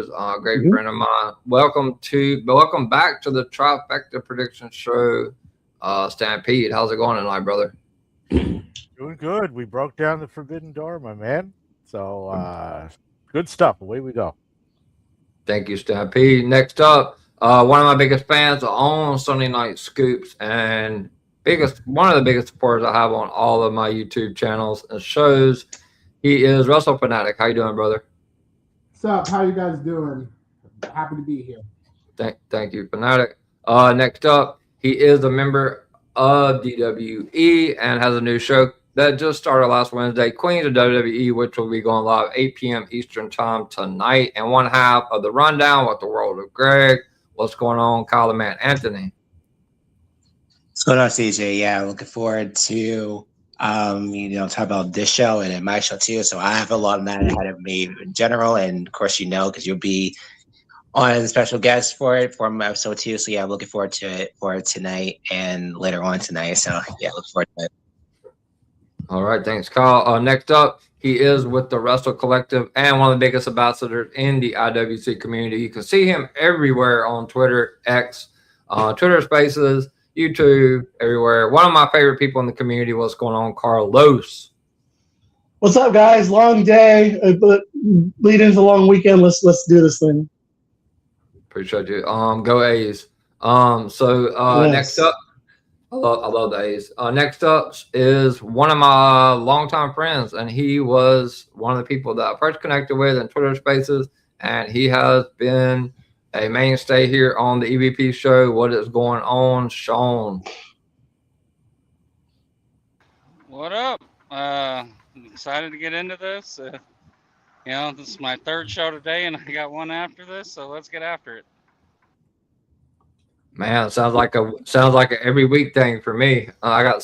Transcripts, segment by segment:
shows. Great friend of mine. Welcome back to the Trifecta Prediction Show. Stampede, how's it going tonight, brother? Doing good. We broke down the Forbidden Door, my man. So good stuff. Away we go. Thank you, Stampede. Next up, one of my biggest fans on Sunday Night Scoops and one of the biggest supporters I have on all of my YouTube channels and shows. He is Russell Fanatic. How you doing, brother? What's up? How you guys doing? Happy to be here. Thank you, Fanatic. Next up, he is a member of DWE and has a new show that just started last Wednesday, Queens of WWE, which will be going live 8 p.m. Eastern Time tonight. And one half of the rundown with the World of Greg. What's going on, Kyle the Man Anthony? What's going on, CJ? Yeah, looking forward to talk about this show and my show too. So I have a lot of that ahead of me in general, and of course, because you'll be on as a special guest for episode 2. So yeah, I'm looking forward to it for tonight and later on tonight. So yeah, look forward to it. All right, thanks, Kyle. Next up, he is with the Wrestle Collective and one of the biggest ambassadors in the IWC community. You can see him everywhere on Twitter, X, Twitter Spaces, YouTube, everywhere. One of my favorite people in the community. What's going on, Carlos? What's up, guys? Long day, but lead into the long weekend. Let's do this thing. Appreciate you. Go A's. Yes. Next up, I love the A's. Next up is one of my longtime friends, and he was one of the people that I first connected with in Twitter Spaces, and he has been a mainstay here on the EVP show. What is going on, Sean? What up? I'm excited to get into this. This is my third show today, and I got one after this, so let's get after it. Man, it sounds like a every week thing for me. I got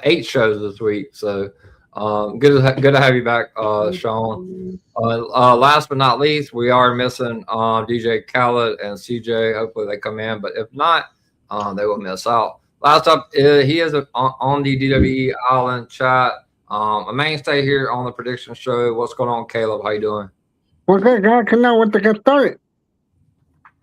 8 shows this week, so good to have you back, Sean. Last but not least, we are missing DJ Khaled and CJ. Hopefully they come in, but if not, they will miss out. Last up, he is on the DWE Island chat. A mainstay here on the prediction show. What's going on, Caleb? How you doing? What's good, guys? Can know what to get started.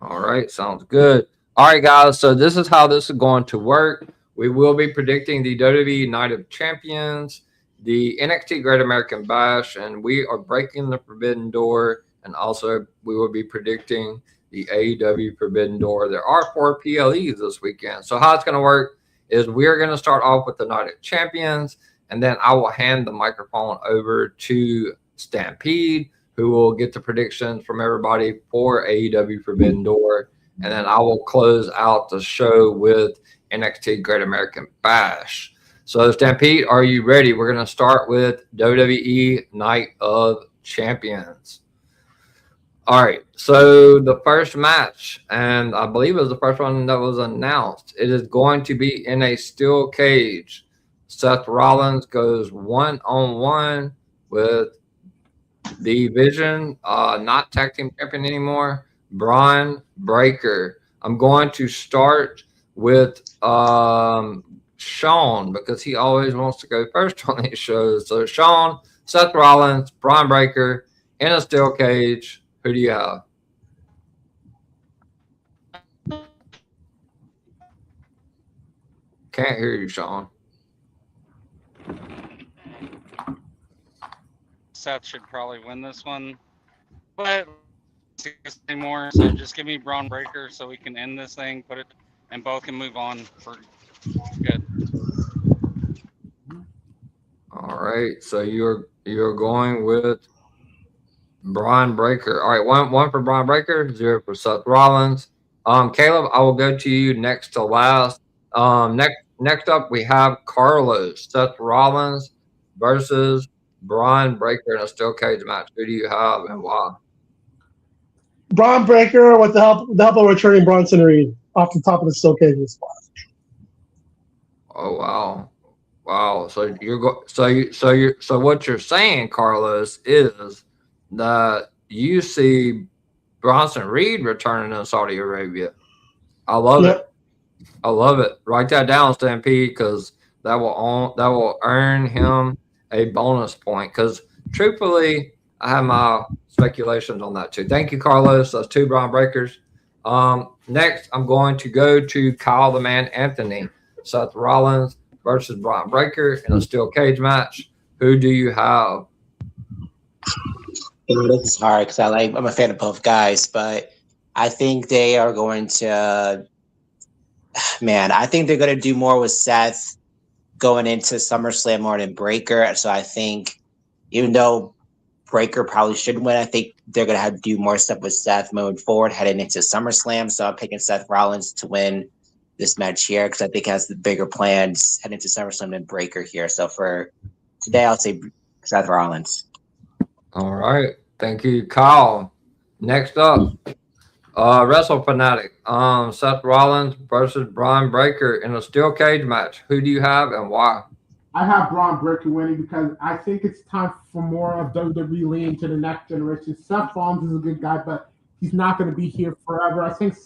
All right, sounds good. All right, guys, so this is how this is going to work. We will be predicting the WWE Night of Champions, the NXT Great American Bash, and we are breaking the Forbidden Door, and also we will be predicting the AEW Forbidden Door. There are 4 PLEs this weekend. So how it's going to work is we're going to start off with the Night of Champions, and then I will hand the microphone over to Stampede, who will get the predictions from everybody for AEW Forbidden Door. And then I will close out the show with NXT Great American Bash. So, Stampede, are you ready? We're going to start with WWE Night of Champions. All right. So, the first match, and I believe it was the first one that was announced, it is going to be in a steel cage. Seth Rollins goes 1-on-1 with the Vision, not tag team champion anymore, Bron Breakker. I'm going to start with Sean because he always wants to go first on these shows. So Sean, Seth Rollins, Bron Breakker in a steel cage. Who do you have? Can't hear you, Sean. Seth should probably win this one, but anymore. So just give me Bron Breakker so we can end this thing, put it, and both can move on for good. All right, so you're going with Bron Breakker. All right, one for Bron Breakker, 0 for Seth Rollins. Caleb, I will go to you next to last. Next up, we have Carlos. Seth Rollins versus Bron Breakker in a steel cage match. Who do you have and why? Bron Breakker with the help of returning Bronson Reed off the top of the steel cage spot. Oh wow! So so what you're saying, Carlos, is that you see Bronson Reed returning in Saudi Arabia. I love it. I love it. Write that down, Stampede, because that will earn him a bonus point. Because truthfully, I have my speculations on that too. Thank you, Carlos. That's 2 Braun Breakers. Next, I'm going to go to Kyle the Man Anthony. Seth Rollins versus Braun Breaker in a steel cage match. Who do you have? This is hard because I'm a fan of both guys, but I think they are going to. Man, I think they're going to do more with Seth going into SummerSlam more than Breaker. So I think, even though Breaker probably should win, I think they're going to have to do more stuff with Seth moving forward, heading into SummerSlam. So I'm picking Seth Rollins to win this match here because I think he has the bigger plans heading into SummerSlam than Breaker here. So for today, I'll say Seth Rollins. All right. Thank you, Kyle. Next up, Wrestle Fanatic. Seth Rollins versus Braun Breaker in a steel cage match. Who do you have and why? I have Braun Breaker winning because I think it's time for more of WWE leaning to the next generation. Seth Rollins is a good guy, but he's not going to be here forever. I think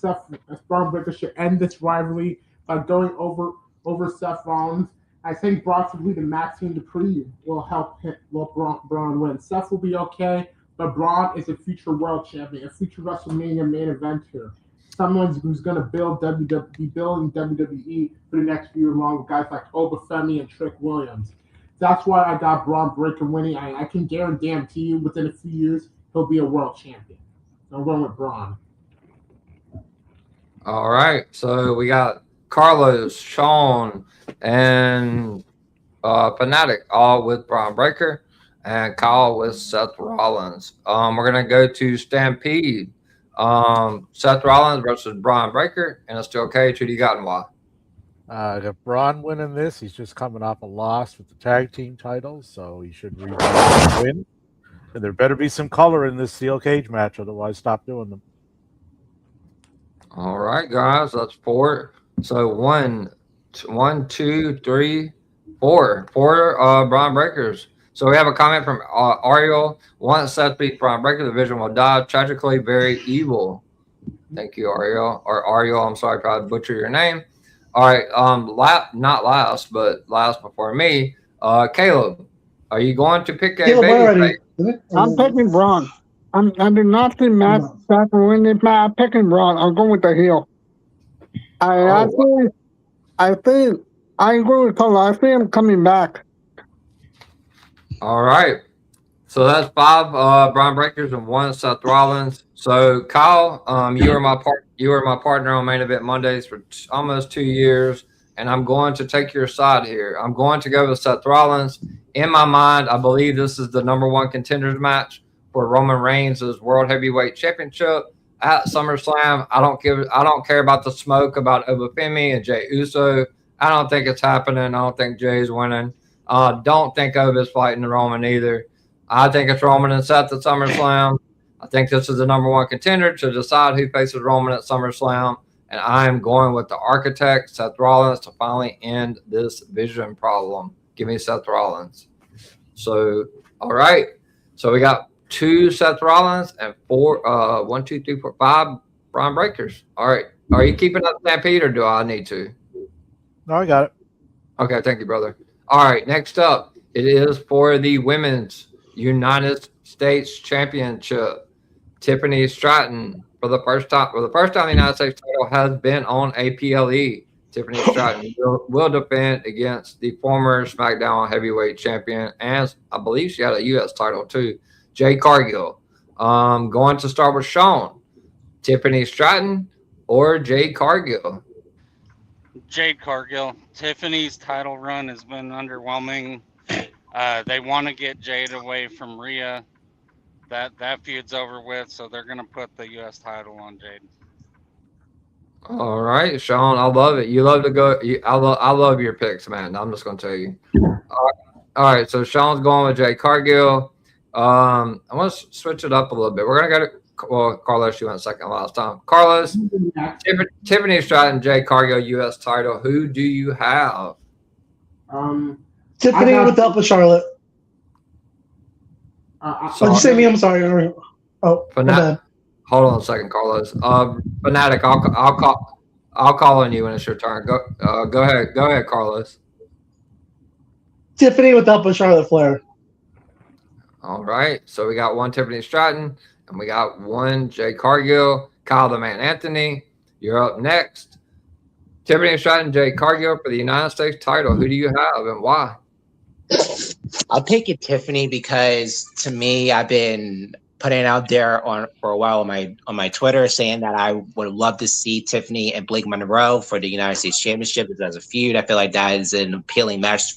Braun Breaker should end this rivalry by going over Seth Rollins. I think possibly the Maxine Dupree will help Braun win. Seth will be okay, but Braun is a future world champion, a future WrestleMania main eventer. Someone who's going to be building WWE for the next few years, along with guys like Oba Femi and Trick Williams. That's why I got Braun Breaker winning. I can guarantee you within a few years he'll be a world champion. So I'm going with Braun. All right. So we got Carlos, Sean, and Fanatic all with Braun Breaker, and Kyle with Seth Rollins. We're going to go to Stampede. Seth Rollins versus Braun Breaker in a steel cage. Who do you got and why? Got Braun winning this. He's just coming off a loss with the tag team titles, so he should win. And there better be some color in this steel cage match, otherwise stop doing them. All right, guys, that's 4. So 1, 2, 3, 4 Braun Breakers. So we have a comment from Ariel. Once Seth beats Braun Breaker, the division will die tragically very evil. Thank you, Ariel. Or Ariel, I'm sorry if I butchered your name. All right, not last, but last before me, Caleb. Are you going to pick a baby? I'm picking Braun. I did not see Matt Seth win this match. I'm picking Braun. I'll go with the heel. I think I agree with Paul. I see him coming back. All right. So that's 5 Braun Breakers and 1 Seth Rollins. So Kyle, you were my partner on Main Event Mondays for almost 2 years, and I'm going to take your side here. I'm going to go with Seth Rollins. In my mind, I believe this is the #1 contenders match for Roman Reigns' World Heavyweight Championship at SummerSlam. I don't care about the smoke about Oba Femi and Jey Uso. I don't think it's happening. I don't think Jay's winning. Don't think Oba's fighting Roman either. I think it's Roman and Seth at SummerSlam. I think this is the #1 contender to decide who faces Roman at SummerSlam. And I am going with the architect, Seth Rollins, to finally end this vision problem. Give me Seth Rollins. So, all right. So we got 2 Seth Rollins and 4, 1, 2, 3, 4, 5 Braun Breakers. All right. Are you keeping up, Stampede, or do I need to? No, I got it. Okay, thank you, brother. All right, next up, it is for the Women's United States Championship. Tiffany Stratton, for the first time, the United States title has been on a PLE. Tiffany Stratton will defend against the former SmackDown Heavyweight Champion, and I believe she had a U.S. title too, Jade Cargill. Going to start with Sean. Tiffany Stratton or Jade Cargill? Jade Cargill. Tiffany's title run has been underwhelming. They want to get Jade away from Rhea. That feud's over with, so they're going to put the U.S. title on Jade. All right, Sean, I love it. You love to go. I love your picks, man. I'm just going to tell you. All right, so Sean's going with Jade Cargill. I want to switch it up a little bit. We're going to go to Carlos, you went second last time. Carlos, Tiffany Stratton, Jade Cargill, U.S. title. Who do you have? Tiffany with the help of Charlotte. Did you say me? I'm sorry. Oh, Fanatic. Hold on a second, Carlos. Fanatic, I'll call on you when it's your turn. Go ahead, Carlos. Tiffany with the help of Charlotte Flair. All right. So we got one Tiffany Stratton and we got one Jade Cargill. Kyle the Man Anthony, you're up next. Tiffany Stratton, Jade Cargill for the United States title. Who do you have and why? I'll pick it Tiffany because to me, I've been putting out there for a while on my Twitter saying that I would love to see Tiffany and Blake Monroe for the United States Championship as a feud. I feel like that is an appealing match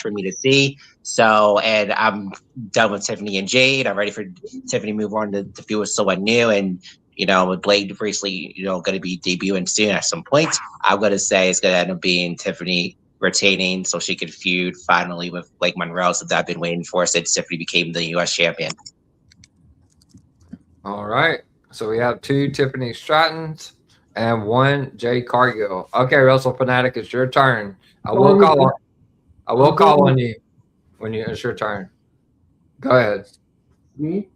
for me to see. So, and I'm done with Tiffany and Jade. I'm ready for Tiffany to move on to feud with someone new. And, with Blade recently, going to be debuting soon at some point, I'm going to say it's going to end up being Tiffany retaining so she could feud finally with Blake Monroe, since I've been waiting for since Tiffany became the U.S. champion. All right. So we have two Tiffany Strattons and one Jade Cargill. Okay, Russell Fanatic, it's your turn. I will call on you when it's your turn. Go ahead. Me?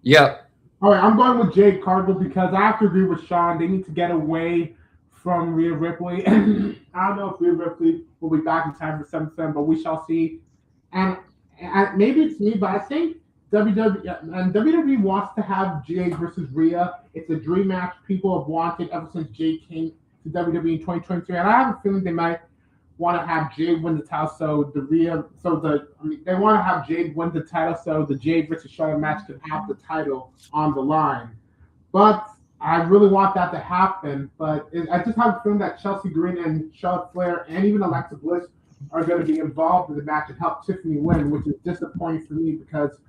Yep. All right, I'm going with Jade Cargill because I have to agree with Sean. They need to get away from Rhea Ripley. I don't know if Rhea Ripley will be back in time for SummerSlam, but we shall see. And maybe it's me, but I think WWE wants to have Jade versus Rhea. It's a dream match people have wanted ever since Jade came to WWE in 2023, and I have a feeling they might want to have Jade win the title, they want to have Jade win the title, so the Jade versus Charlotte match can have the title on the line. But I really want that to happen, but I just have a feeling that Chelsea Green and Charlotte Flair and even Alexa Bliss are going to be involved in the match and help Tiffany win, which is disappointing for me because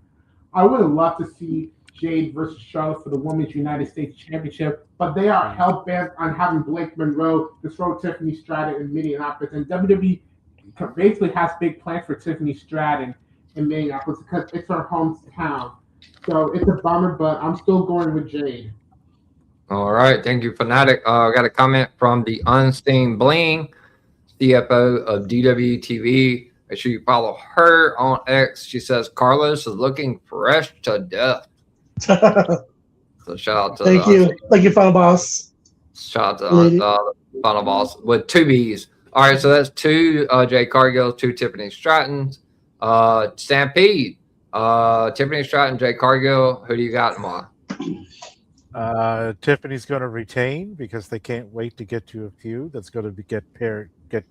I would have loved to see Jade versus Charlotte for the Women's United States Championship, but they are hell-bent on having Blake Monroe throw Tiffany Stratton in Minneapolis, and WWE basically has big plans for Tiffany Stratton in Minneapolis because it's her hometown. So it's a bummer, but I'm still going with Jade. All right. Thank you, Fanatic. I got a comment from the Unstained Bling, CFO of DWTV. Make sure you follow her on X. She says Carlos is looking fresh to death. So shout out to Thank you, Final Boss. Shout out to Final Boss with two B's. All right, so that's two Jade Cargill, two Tiffany Strattons. Stampede. Tiffany Stratton, Jade Cargill. Who do you got and why? Tiffany's going to retain because they can't wait to get to a feud that's going to get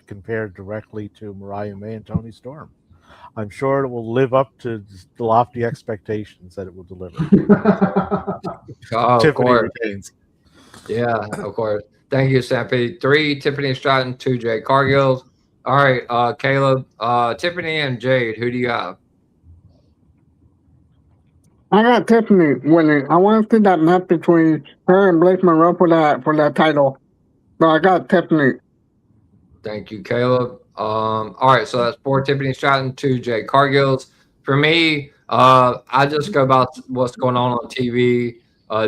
compared directly to Mariah May and Toni Storm. I'm sure it will live up to the lofty expectations that it will deliver. Of course. Retains. Yeah, of course. Thank you, Stampede. 3 Tiffany Stratton, 2 Jade Cargills. All right, Caleb, Tiffany and Jade, who do you have? I got Tiffany winning. I want to see that match between her and Blake Monroe for that title. So I got Tiffany. Thank you, Caleb. All right, so that's 4 Tiffany Stratton, 2 Jade Cargills. For me, I just go about what's going on TV.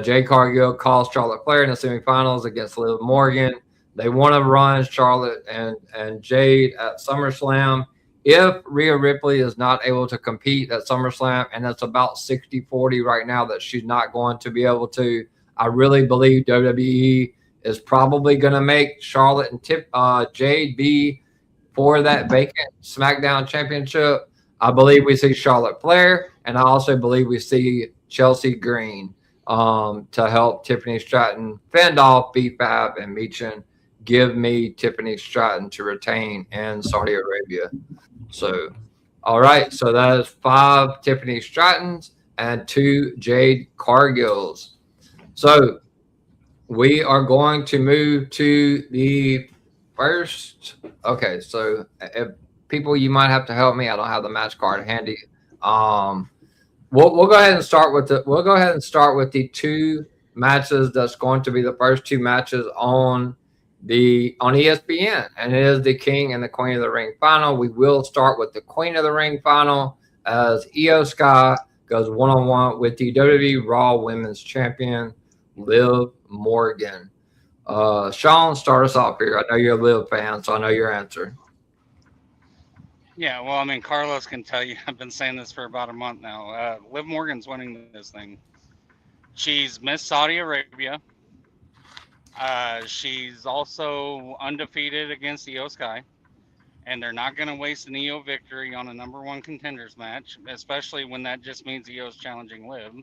Jade Cargill calls Charlotte Flair in the semifinals against Liv Morgan. They want to run Charlotte and Jade at SummerSlam. If Rhea Ripley is not able to compete at SummerSlam, and it's about 60-40 right now that she's not going to be able to, I really believe WWE is probably going to make Charlotte and Jade be for that vacant SmackDown Championship. I believe we see Charlotte Flair, and I also believe we see Chelsea Green to help Tiffany Stratton fend off B-Fab and Meechin. Give me Tiffany Stratton to retain in Saudi Arabia. So, all right. So that is 5 Tiffany Strattons and 2 Jade Cargills. So we are going to move to the first. Okay. So if people, you might have to help me. I don't have the match card handy. We'll go ahead and start with the 2 matches. That's going to be the first 2 matches on ESPN, and it is the King and the Queen of the Ring final. We will start with the Queen of the Ring final as Io Sky goes one-on-one with the WWE Raw Women's Champion Liv Morgan. Sean, start us off here. I know you're a Liv fan, so I know your answer. Yeah, well, I mean, Carlos can tell you. I've been saying this for about a month now. Liv Morgan's winning this thing. She's Miss Saudi Arabia. She's also undefeated against Io Sky. and they're not going to waste an EO victory on a number one contenders match, especially when that just means EO's challenging Liv.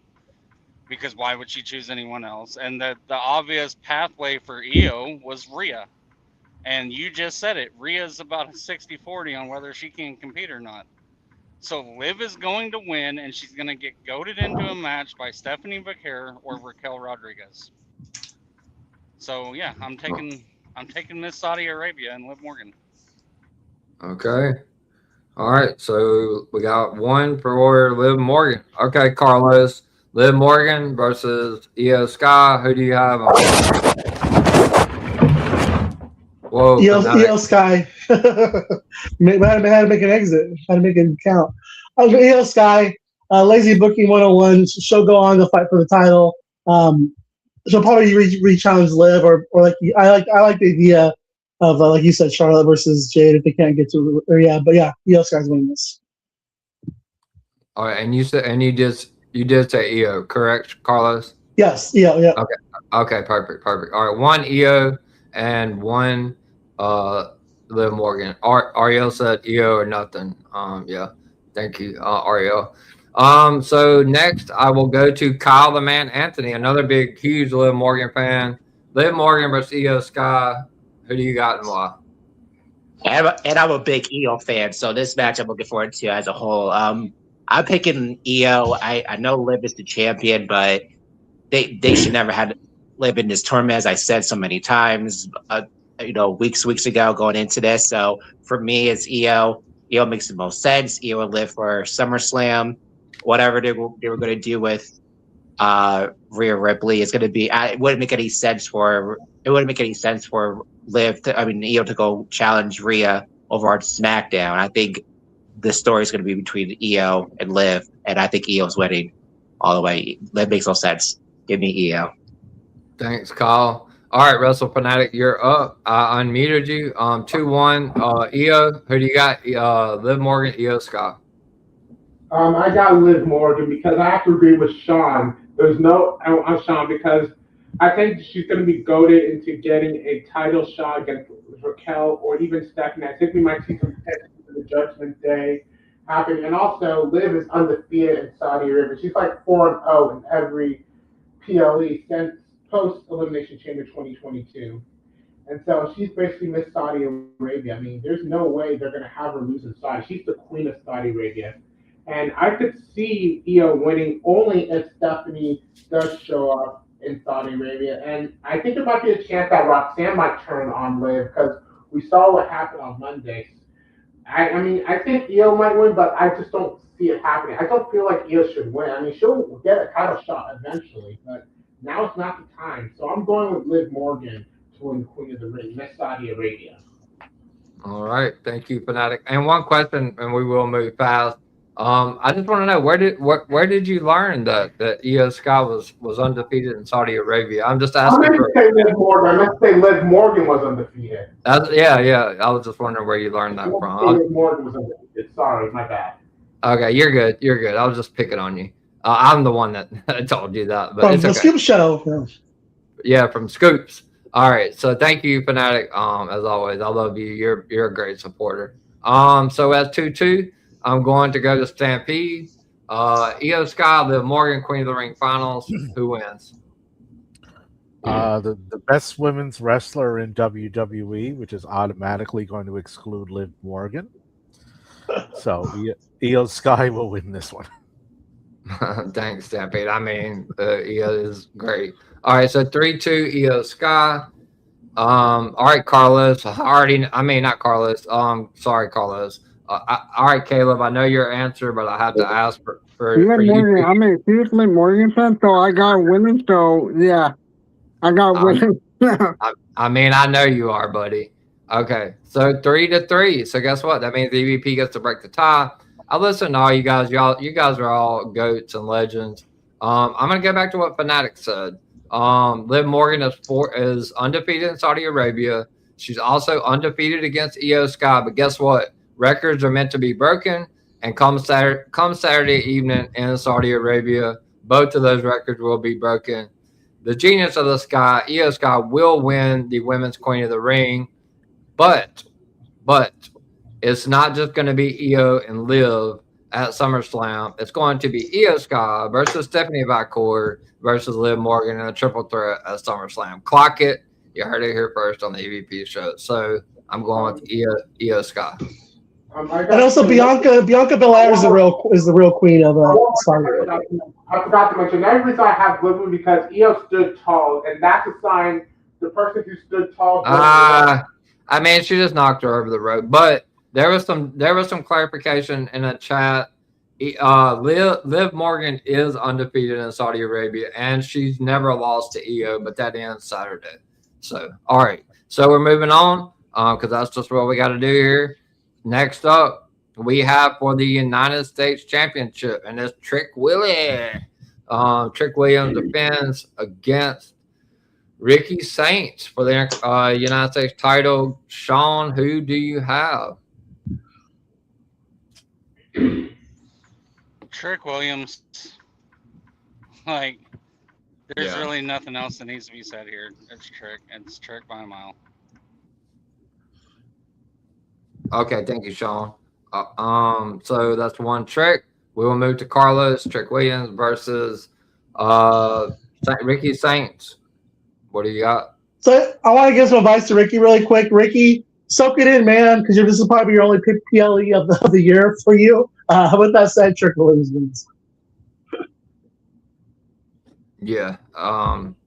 Because why would she choose anyone else? And the obvious pathway for EO was Rhea. And you just said it. Rhea's about a 60-40 on whether she can compete or not. So Liv is going to win, and she's going to get goaded into a match by Stephanie Vaquer or Raquel Rodriguez. So yeah, I'm taking Miss Saudi Arabia and Liv Morgan. Okay. All right. So we got one for Liv Morgan. Okay, Carlos. Liv Morgan versus Io Sky. Who do you have? Whoa. EO Sky. I had to make an exit. Had to make it count. EO Sky, lazy booking 101. She'll go on to fight for the title. She'll probably re-challenge Liv, or like I like the idea of like you said, Charlotte versus Jade if they can't get to her. Yeah, but yeah, EO Sky's winning this. All right, and you did say EO, correct, Carlos? Yes. Yeah. Okay. Perfect. All right, one EO and one Liv Morgan. Ariel said EO or nothing. Yeah. Thank you, Ariel. So next I will go to Kyle the Man Anthony, another big, huge Liv Morgan fan. Liv Morgan versus Io Sky. Who do you got and why? And I'm a big EO fan, so this match I'm looking forward to as a whole. I'm picking EO. I know Liv is the champion, but they should never have Liv in this tournament, as I said so many times. Weeks ago going into this. So for me, it's EO. EO makes the most sense. EO will live for SummerSlam. Whatever they were going to do with Rhea Ripley is going to be. It wouldn't make any sense for EO to go challenge Rhea over on SmackDown. I think the story is going to be between EO and Liv, and I think EO's winning all the way. Liv makes no sense. Give me EO. Thanks, Kyle. All right, Wrestle Fanatic, you're up. I unmuted you. 2-1. EO, who do you got? Liv Morgan, Io Sky. I got Liv Morgan because I have to agree with Sean. There's no on Sean because I think she's going to be goaded into getting a title shot against Raquel or even Stephanie. I think we might see some tension for the Judgment Day happening. And also, Liv is undefeated in Saudi Arabia. She's like 4-0 in every PLE since post-Elimination Chamber 2022. And so she's basically Miss Saudi Arabia. I mean, there's no way they're going to have her lose in Saudi. She's the queen of Saudi Arabia. And I could see Io winning only if Stephanie does show up in Saudi Arabia. And I think there might be a chance that Roxanne might turn on Liv because we saw what happened on Monday. I mean, I think Io might win, but I just don't see it happening. I don't feel like Io should win. I mean, she'll get a title shot eventually, but now it's not the time. So I'm going with Liv Morgan to win Queen of the Ring, Miss Saudi Arabia. All right. Thank you, Fanatic. And one question, and we will move fast. I just want to know where did you learn that Io Sky was undefeated in Saudi Arabia? I'm just asking. I meant to say Liv Morgan. I meant to say Liv Morgan was undefeated. Yeah. I was just wondering where you learned that from. Liv Morgan was undefeated. Sorry, my bad. Okay, you're good. I was just picking on you. I'm the one that told you that, but From it's the okay. Scoop Show. Yeah, from Scoops. All right. So thank you, Fanatic. As always, I love you. You're a great supporter. So as 2-2, I'm going to go to Stampede. Io Sky, Liv Morgan, Queen of the Ring Finals. Who wins? The best women's wrestler in WWE, which is automatically going to exclude Liv Morgan. So Io Sky will win this one. Thanks, Stampede. I mean, Io is great. All right, so 3-2, Io Sky. All right, Carlos. Not Carlos. Sorry, Carlos. All right, Caleb. I know your answer, but I have to ask for you. Morgan, I'm a huge Liv Morgan fan, so I got winning. So yeah, I got winning. I know you are, buddy. Okay, so 3-3. So guess what? That means the EVP gets to break the tie. I listen to all you guys. You guys are all goats and legends. I'm gonna go back to what Fanatic said. Liv Morgan is undefeated in Saudi Arabia. She's also undefeated against Io Sky. But guess what? Records are meant to be broken. And come Saturday evening in Saudi Arabia, both of those records will be broken. The genius of the Sky, Io Sky, will win the Women's Queen of the Ring. But it's not just going to be Io and Liv at SummerSlam. It's going to be Io Sky versus Stephanie Valcourt versus Liv Morgan in a triple threat at SummerSlam. Clock it. You heard it here first on the EVP show. So I'm going with Io Sky. And also Bianca Belair is the real queen of Stargate. I forgot to mention, every reason I have Liv because Io stood tall, and that's a sign the person who stood tall. I mean, she just knocked her over the road. But there was some clarification in a chat. Liv Morgan is undefeated in Saudi Arabia, and she's never lost to Io, but that ends Saturday. So, all right. So we're moving on because that's just what we got to do here. Next up, we have for the United States Championship, and it's Trick Williams. Trick Williams defends against Ricky Saints for the United States title. Sean, who do you have? Trick Williams. Like, there's really nothing else that needs to be said here. It's Trick. It's Trick by a mile. Okay, thank you, Sean. So that's one Trick. We will move to Carlos Trick Williams versus Ricky Saints. What do you got? So I want to give some advice to Ricky really quick. Ricky, soak it in, man, because this is probably your only PLE of the year for you. With that said, Trick Williams wins. Yeah,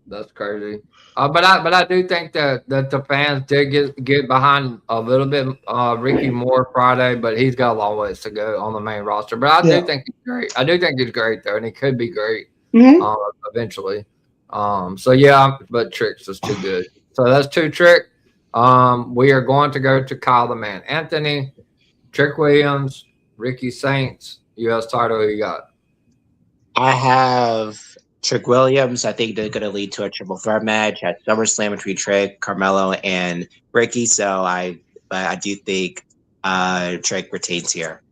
that's crazy. But I do think that the fans did get behind a little bit Ricky Moore Friday, but he's got a long ways to go on the main roster. But I do think he's great. I do think he's great though, and he could be great eventually. So yeah, but Trick's just too good. So that's two Trick. We are going to go to Kyle the Man Anthony, Trick Williams, Ricky Saints, U.S. title. Who you got? I have Trick Williams. I think they're going to lead to a triple threat match at SummerSlam between Trick, Carmelo, and Ricky. So I do think Trick retains here.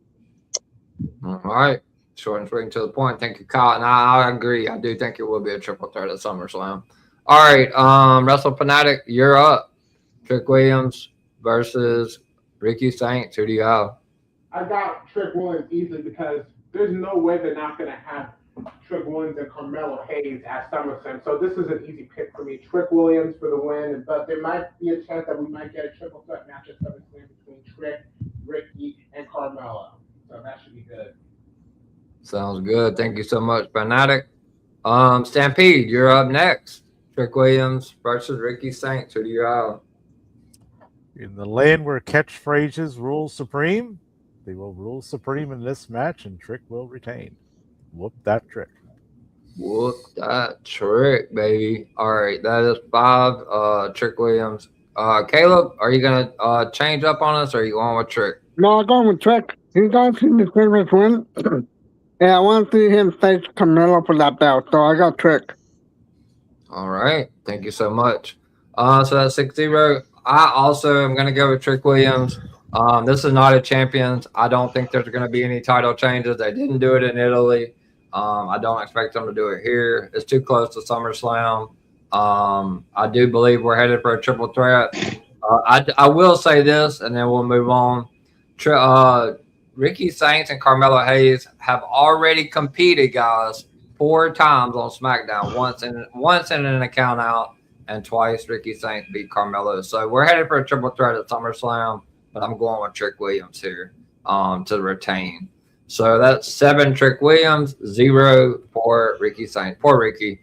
All right. Short and sweet to the point. Thank you, Kyle. And I agree. I do think it will be a triple threat at SummerSlam. All right. Wrestle Fanatic, you're up. Trick Williams versus Ricky Saints. Who do you have? I got Trick Williams easily because there's no way they're not going to have Trick Williams and Carmelo Hayes at SummerSlam. So this is an easy pick for me. Trick Williams for the win, but there might be a chance that we might get a triple threat match at SummerSlam between Trick, Ricky, and Carmelo. So that should be good. Sounds good. Thank you so much, Fanatic. Stampede, you're up next. Trick Williams versus Ricky Saints. Who do you have? In the land where catchphrases rule supreme, they will rule supreme in this match, and Trick will retain. Whoop that Trick. Whoop that Trick, baby. All right, that is 5. Trick Williams. Caleb, are you gonna change up on us, or are you going with Trick? No, I'm going with Trick. He's going to see the favorite win. And I want to see him face Carmelo for that belt, so I got Trick. All right. Thank you so much. So that's 6-0. I also am going to go with Trick Williams. This is not a Champions. I don't think there's going to be any title changes. They didn't do it in Italy. I don't expect them to do it here. It's too close to SummerSlam. I do believe we're headed for a triple threat. I will say this, and then we'll move on. Ricky Saints and Carmelo Hayes have already competed, guys, 4 times on SmackDown. Once in an account out, and twice Ricky Saints beat Carmelo. So we're headed for a triple threat at SummerSlam, but I'm going with Trick Williams here to retain. So that's 7 Trick Williams, 0 for Ricky Saints. Poor Ricky.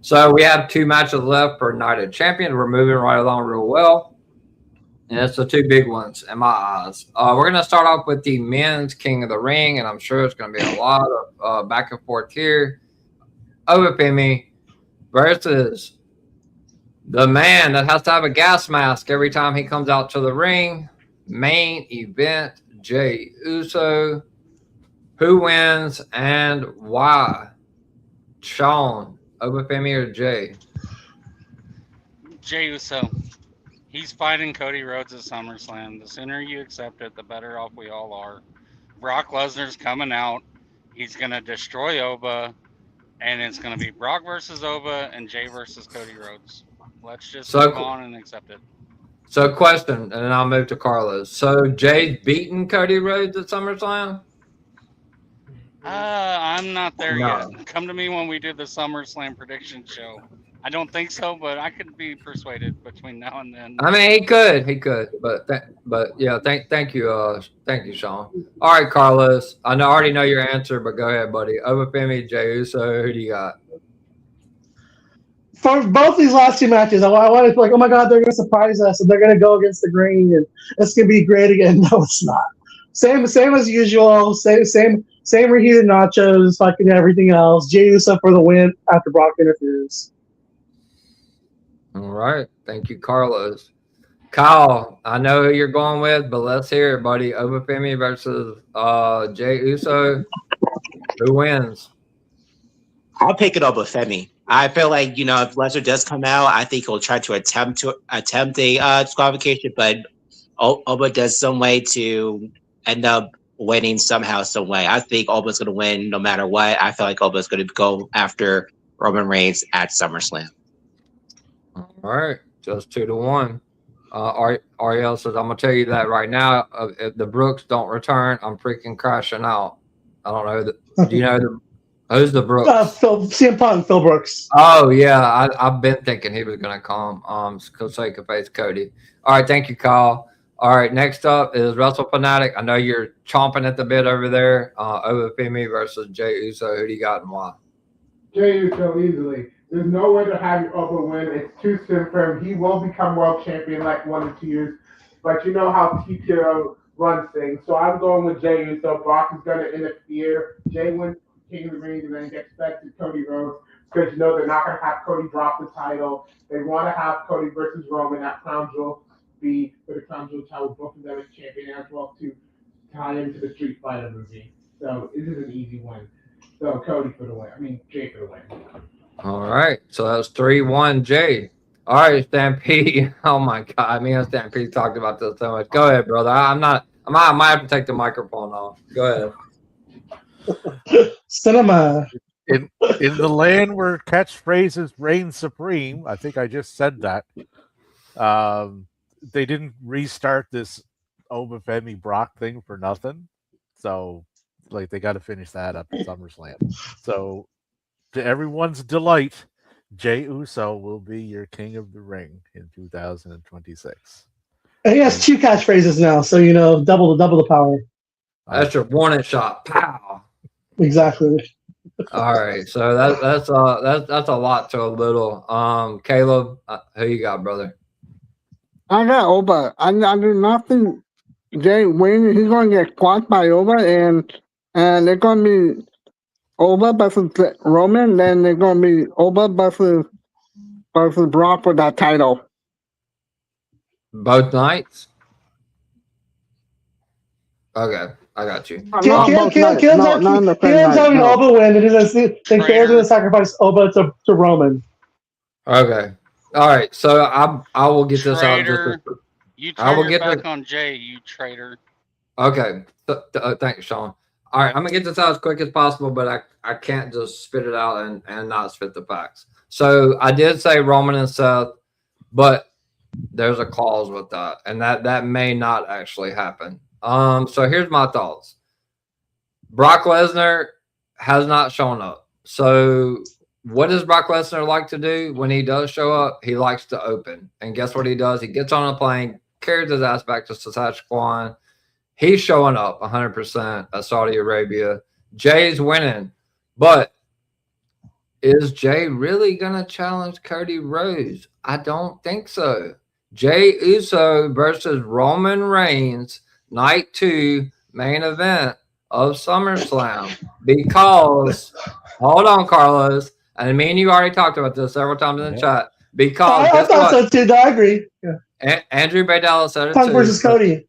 So we have 2 matches left for Night of Champions. We're moving right along real well. And it's the 2 big ones in my eyes. We're going to start off with the men's King of the Ring, and I'm sure it's going to be a lot of back and forth here. Obafemi versus the man that has to have a gas mask every time he comes out to the ring. Main event, Jey Uso. Who wins and why? Sean, Obafemi or Jey? Jey Uso. He's fighting Cody Rhodes at SummerSlam. The sooner you accept it, the better off we all are. Brock Lesnar's coming out. He's going to destroy Oba. And it's going to be Brock versus Oba and Jey versus Cody Rhodes. Let's just move on and accept it. So, question, and then I'll move to Carlos. So, Jay's beaten Cody Rhodes at SummerSlam? I'm not there No. yet. Come to me when we do the SummerSlam prediction show. I don't think so, but I could be persuaded between now and then. I mean, he could, but yeah, thank you, Sean. All right, Carlos, I already know your answer, but go ahead, buddy. Obafemi, Jey Uso, who do you got? For both these last two matches, I wanted to like, oh my god, they're gonna surprise us and they're gonna go against the Green and it's gonna be great again. No, it's not. Same as usual. Same reheated nachos, fucking everything else. Jey Uso for the win after Brock interferes. All right, thank you, Carlos. Kyle, I know who you're going with, but let's hear it, buddy. Obafemi versus Jey Uso. Who wins? I'll pick it up with Femi. I feel like, if Lesnar does come out, I think he'll try to attempt a disqualification, but Oba does some way to end up winning somehow, some way. I think Oba's going to win no matter what. I feel like Oba's going to go after Roman Reigns at SummerSlam. All right, just 2-1. Ariel says, I'm going to tell you that right now. If the Brooks don't return, I'm freaking crashing out. I don't know. Do you know who's the Brooks? CM Punk, Phil Brooks. Oh, yeah. I've been thinking he was going to come so he could face Cody. All right, thank you, Kyle. All right, next up is Wrestle Fanatic. I know you're chomping at the bit over there. Obafemi versus Jey Uso. Who do you got and why? Jey Uso easily. There's no way to have your Oba win. It's too soon for him. He will become world champion like 1 or 2 years. But you know how TKO runs things. So I'm going with Jey Uso. Brock is going to interfere. Jey wins King of the Ring and then gets back to Cody Rhodes because they're not going to have Cody drop the title. They want to have Cody versus Roman. That crown jewel be for the crown jewel title, both of them as champion as well to tie into the Street Fighter movie. So this is an easy win. So Cody for the win. Jey for the win. All right, so that's 3-1, Jay. All right, Stampede. Oh my God, me and Stampede talked about this so much. Go ahead, brother. I might have to take the microphone off. Go ahead. Cinema. In the land where catchphrases reign supreme, I think I just said that. They didn't restart this Obafemi Brock thing for nothing, so they got to finish that up at SummerSlam. So, to everyone's delight, Jey Uso will be your King of the Ring in 2026. And he has 2 catchphrases now, so double the power. That's your warning shot. Pow. Exactly. All right, so that's a lot to a little. Caleb, who you got, brother? I got Oba. I do not think Jey wins. He's going to get squashed by Oba, and they're going to be Oba versus Roman. Then they're going to be Oba versus Brock for that title. Both nights? Okay, I got you. Caleb's having Oba win, and then Caleb's going to sacrifice Oba to Roman. Okay. All right, so I will get this out. You turn your back on Jey, you traitor. Okay, thanks, Sean. All right, I'm gonna get this out as quick as possible, but I can't just spit it out and not spit the facts. So I did say Roman and Seth, but there's a clause with that, and that may not actually happen. So here's my thoughts. Brock Lesnar has not shown up. So what does Brock Lesnar like to do when he does show up? He likes to open. And guess what he does? He gets on a plane, carries his ass back to Saskatchewan. He's showing up 100% at Saudi Arabia. Jay's winning. But is Jey really going to challenge Cody Rhodes? I don't think so. Jey Uso versus Roman Reigns, night 2, main event of SummerSlam. Because, hold on, Carlos. And me and you already talked about this several times in the chat. Because I thought so too. I agree. Yeah. Andrew Badella said it Punk too. versus Cody.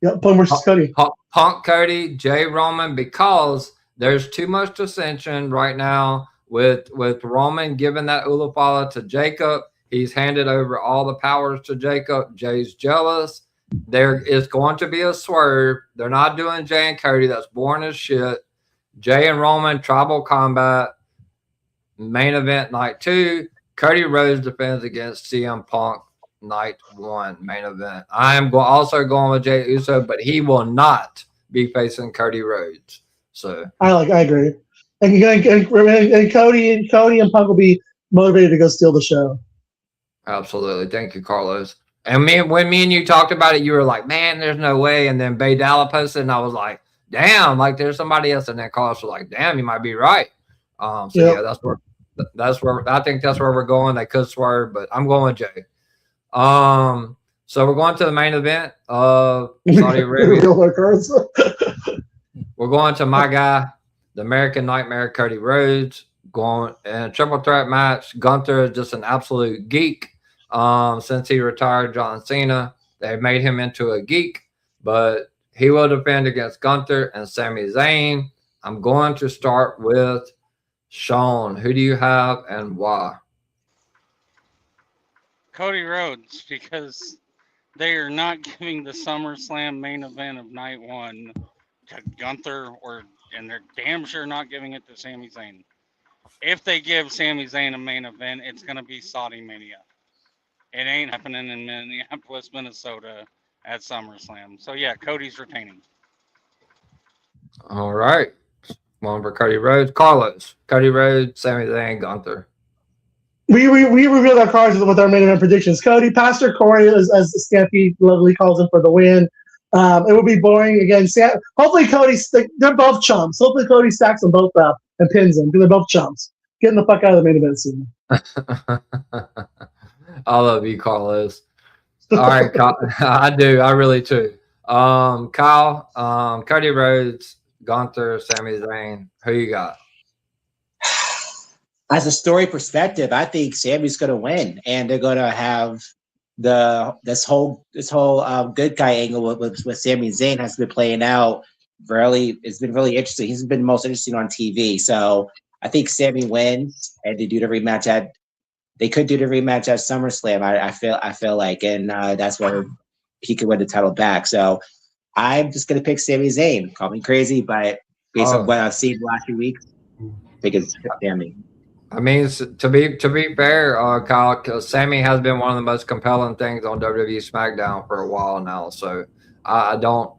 Yep, Punk versus Cody. Punk, Cody, Jey, Roman, because there's too much dissension right now with Roman giving that Ulafala to Jacob. He's handed over all the powers to Jacob. Jay's jealous. There is going to be a swerve. They're not doing Jey and Cody. That's boring as shit. Jey and Roman, tribal combat. Main event night 2, Cody Rhodes defends against CM Punk Night 1 main event. I am also going with Jey Uso, but he will not be facing Cody Rhodes. So I agree. And Cody and Punk will be motivated to go steal the show. absolutely. Thank you, Carlos. And when me and you talked about it, you were like, man, there's no way. And then Bay Dalla posted, and I was like, damn, like there's somebody else. And then Carlos was like, damn, you might be right. Yeah, that's where I think that's where we're going. They could swerve, but I'm going with Jay. So we're going to the main event of Saudi Arabia. We're going to my guy, the American Nightmare, Cody Rhodes, going in a triple threat match. Gunther is just an absolute geek. Since he retired John Cena, they made him into a geek, but he will defend against Gunther and Sami Zayn. I'm going to start with Sean. Who do you have and why? Cody Rhodes, because they are not giving the SummerSlam main event of night 1 to Gunther, and they're damn sure not giving it to Sami Zayn. If they give Sami Zayn a main event, it's going to be Saudi Mania. It ain't happening in Minneapolis, Minnesota at SummerSlam. So, yeah, Cody's retaining. All right. One for Cody Rhodes. Carlos. Cody Rhodes, Sami Zayn, Gunther. We revealed our cards with our main event predictions. Cody, Pastor Corey, as Stampede lovely calls him, for the win. It will be boring again. Hopefully, they're both chumps. Hopefully, Cody stacks them both up and pins them because they're both chumps. Getting the fuck out of the main event soon. I love you, Carlos. All right, Kyle, I do. I really too. Kyle, Cody Rhodes, Gunther, Sami Zayn. Who you got? As a story perspective, I think Sammy's going to win, and they're going to have this whole good guy angle with Sami Zayn has been playing out. It's been really interesting. He's been most interesting on TV. So I think Sami wins, and they could do the rematch at SummerSlam. I feel like, and that's where he could win the title back. So I'm just going to pick Sami Zayn. Call me crazy, but based on what I've seen the last few weeks, I think it's Sami. I mean, to be fair, Kyle, Sami has been one of the most compelling things on WWE SmackDown for a while now. So I don't.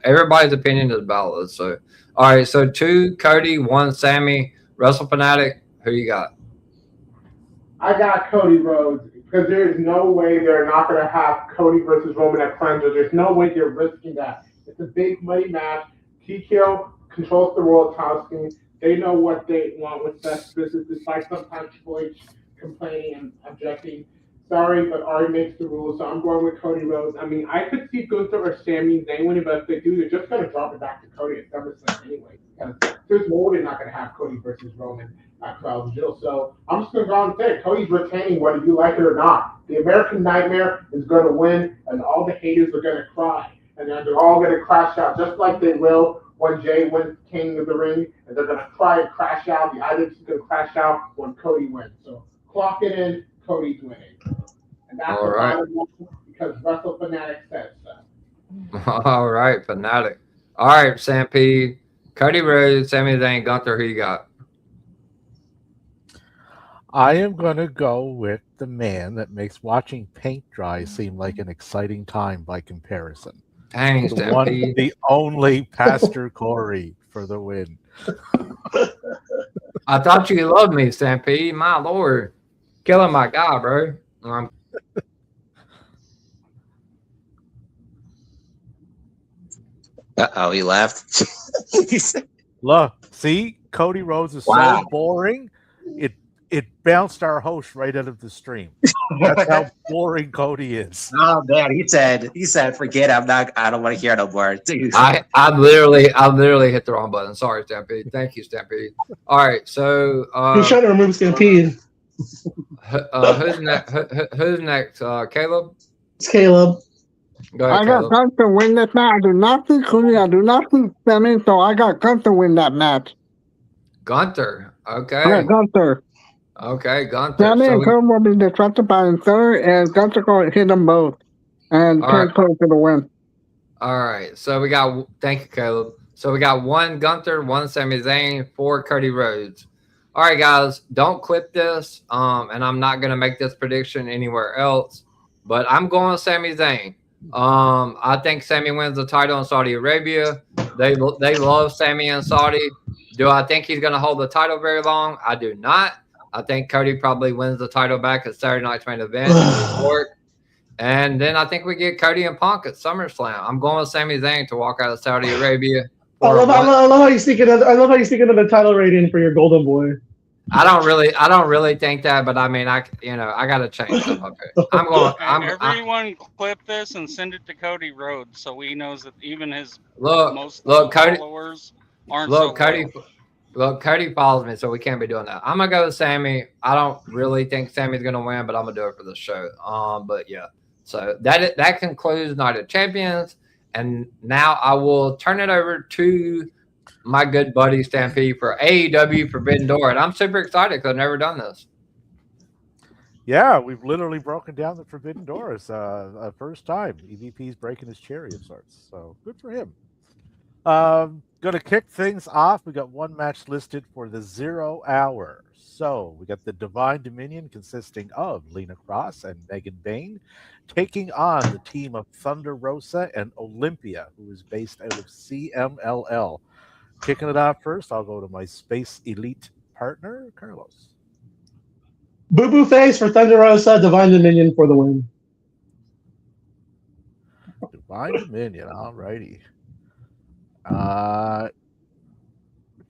Everybody's opinion is valid. So all right. So 2 Cody, 1 Sami. Wrestle Fanatic. Who you got? I got Cody Rhodes because there's no way they're not going to have Cody versus Roman at Cleanser. There's no way they're risking that. It's a big money match. TKO controls the world title scene. They know what they want with best business, despite sometimes Triple H complaining and objecting. Sorry, but Ari makes the rules, so I'm going with Cody Rhodes. I mean, I could see Gunther or Sami Zayn winning, but if they do, they're just going to drop it back to Cody at SummerSlam anyway. Because there's no way they're not going to have Cody versus Roman at Crown Jewel. So I'm just going to go and say Cody's retaining whether you like it or not. The American Nightmare is going to win, and all the haters are going to cry. And then they're all going to crash out, just like they will when Jay wins King of the Ring, and they're going to cry and crash out. The audience is going to crash out when Cody wins. So clock it in, Cody's winning. And that's all right. Because Wrestle Fanatic says so. All right, Fanatic. All right, Stampede. Cody Rhodes, Sami Zayn, Gunther, who you got? I am going to go with the man that makes watching paint dry seem like an exciting time by comparison. Dang, Stampede. The only Pastor Corey for the win. I thought you loved me, Stampede. My Lord. Killing my guy, bro. Uh-oh, he left. Look, see? Cody Rhodes is so boring. It bounced our host right out of the stream. That's how boring Cody is. Oh man, he said, forget it. I don't want to hear no more. I literally hit the wrong button. Sorry, Stampede. Thank you, Stampede. All right, so he's trying to remove Stampede. Who's next? Who's next? Caleb? It's Caleb. Go ahead, I got Gunther win this match. I do not see Cody. I do not see Sami, so I got Gunther win that match. Gunther. Okay. I got Gunther. Okay, Gunther. Sami and Cody will be disrupted by the third, and Gunther going to hit them both. And Cody for the win. All right. So we got, thank you, Caleb. So we got 1 Gunther, 1 Sami Zayn, 4 Cody Rhodes. All right, guys, don't clip this. And I'm not going to make this prediction anywhere else. but I'm going with Sami Zayn. I think Sami wins the title in Saudi Arabia. They love Sami in Saudi. Do I think he's going to hold the title very long? I do not. I think Cody probably wins the title back at Saturday Night's Main Event in New York. And then I think we get Cody and Punk at SummerSlam. I'm going with Sami Zayn to walk out of Saudi Arabia. I love how you sneak into the title rating for your Golden Boy. I don't really think that, but I mean, I got to change stuff up here. I'm going. Everyone clip this and send it to Cody Rhodes so he knows that even his most Cody, followers aren't. Cody follows me, so we can't be doing that. I'm gonna go with Sami. I don't really think Sami's gonna win, but I'm gonna do it for the show. But yeah. So that concludes Night of Champions, and now I will turn it over to my good buddy Stampede for AEW Forbidden Door, and I'm super excited because I've never done this. Yeah, we've literally broken down the Forbidden Door. It's a first time. EVP's breaking his cherry of sorts, so good for him. Going to kick things off. We got one match listed for the 0 hour. So we got the Divine Dominion consisting of Lena Cross and Megan Bayne taking on the team of Thunder Rosa and Olympia, who is based out of CMLL. Kicking it off first, I'll go to my Space Elite partner, Carlos. Boo Boo Face for Thunder Rosa, Divine Dominion for the win. Divine Dominion, all righty.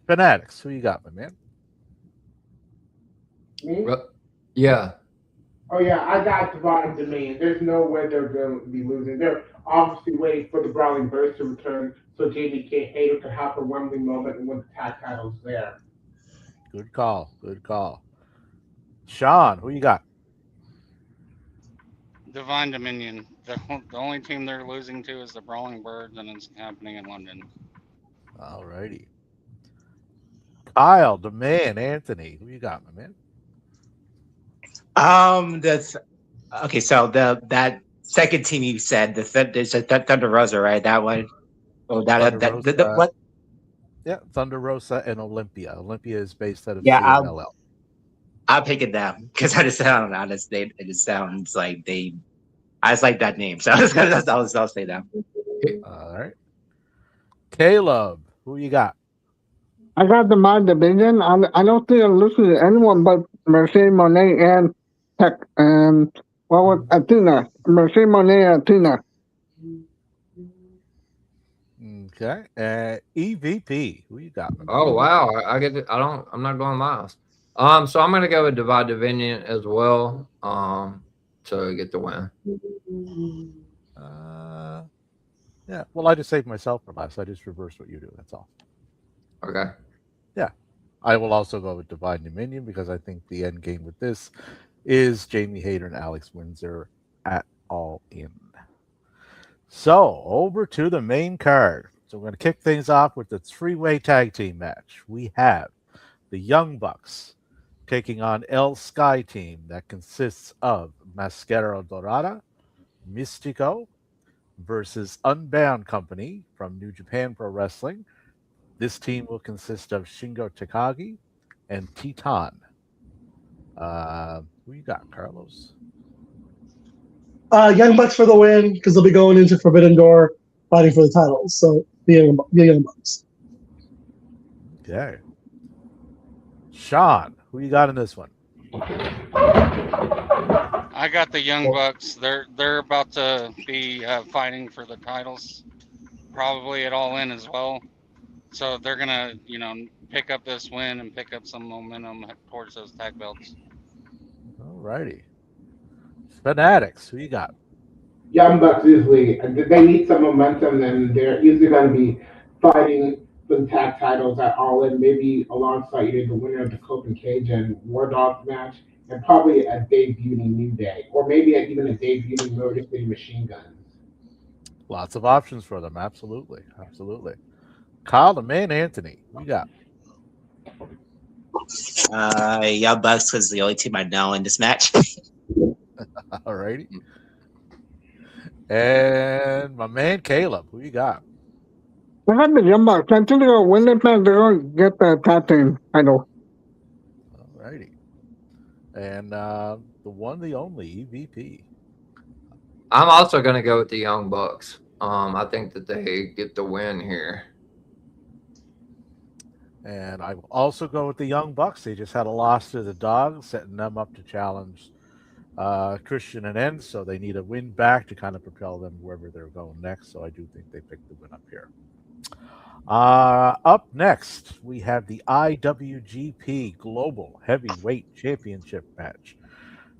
Fanatics, who you got, my man? Me? Yeah. Oh yeah, I got Divine Dominion. There's no way they're going to be losing. They're obviously waiting for the Brawling Birds to return so Jamie Hayter can have a Wembley moment and win the tag titles there. Good call. Good call. Sean, who you got? Divine Dominion. The only team they're losing to is the Brawling Birds, and it's happening in London. All righty. Kyle, the man, Anthony, who you got, my man? Okay, so that second team you said, the Thunder Rosa, right? That one. Oh, what? Yeah, Thunder Rosa and Olympia. Olympia is based out of CMLL. I'm picking them because I just sound honest. It just sounds like they. I just like that name, so I'll say them. All right. Caleb, who you got? I got the My Division. I don't think I'm listening to anyone but Mercedes Moné and Tech and Athena. Mercedes Moné and Athena. Okay. EVP, who you got? Oh wow, I get it. I'm not going miles. So I'm gonna go with Divine Dominion as well. To get the win. Yeah. Well, I just saved myself for last. I just reversed what you do. That's all. Okay. Yeah. I will also go with Divine Dominion because I think the end game with this is Jamie Hayter and Alex Windsor at All In. So over to the main card. So we're going to kick things off with the three-way tag team match. We have the Young Bucks taking on El Sky team that consists of Mascara Dorada, Mystico versus Unbound Company from New Japan Pro Wrestling. This team will consist of Shingo Takagi and Titan. Who you got, Carlos? Young Bucks for the win because they'll be going into Forbidden Door fighting for the titles. So the Young Bucks. Okay. Sean, who you got in this one? I got the Young Bucks. They're about to be fighting for the titles, probably at All In as well. So they're gonna, pick up this win and pick up some momentum towards those tag belts. All righty. Fanatics, who you got? Young Bucks usually they need some momentum, and they're usually going to be fighting for the tag titles at All In, maybe alongside either the winner of the Copen Cage and War Dogs match, and probably a debuting New Day, or maybe even a debuting Motor City Machine Guns. Lots of options for them. Absolutely. Absolutely. Kyle, the man, Anthony, who you got? Young Bucks was the only team I know in this match. All righty. And my man, Caleb, who you got? I got the Young Bucks. I think they're going to win this match. They're going to get the tag team title. All righty. And the one, the only EVP. I'm also going to go with the Young Bucks. I think that they get the win here. And I will also go with the Young Bucks. They just had a loss to the Dogs, setting them up to challenge Christian and Enzo. So they need a win back to kind of propel them wherever they're going next. So I do think they picked the win up here. Up next, we have the IWGP Global Heavyweight Championship match.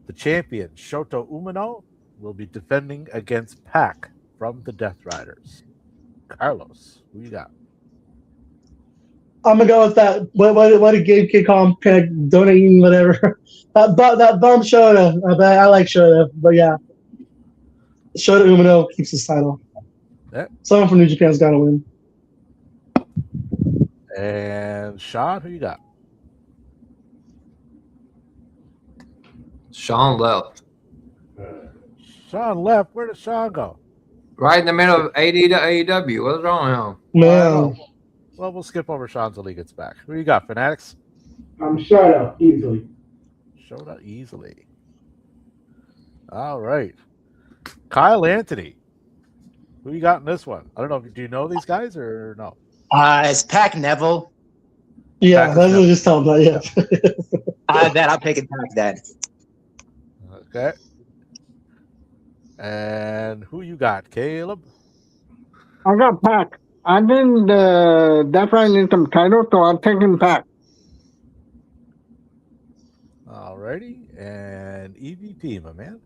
The champion, Shota Umino, will be defending against Pac from the Death Riders. Carlos, who you got? I'm gonna go with that. What did Gabe Kid call him? Peg, donating, whatever. that bum Shota. I like Shota, but yeah, Shota Umino keeps his title. Yeah. Someone from New Japan's got to win. And Sean, who you got? Sean left. Sean left. Where did Sean go? Right in the middle of AD to AEW. What's wrong with him? Man, Well, we'll skip over Sean until he gets back. Who you got, Fanatics? Shut up easily. Showed up easily. All right. Kyle Anthony. Who you got in this one? I don't know. Do you know these guys or no? It's Pac Neville. yeah, Pac that's what is I just told him. Yeah. Then I'll take it back then. Okay. And who you got, Caleb? I got Pac. I think the Death Rider needs some title, so I'm taking Pac. Alrighty. And EVP, my man.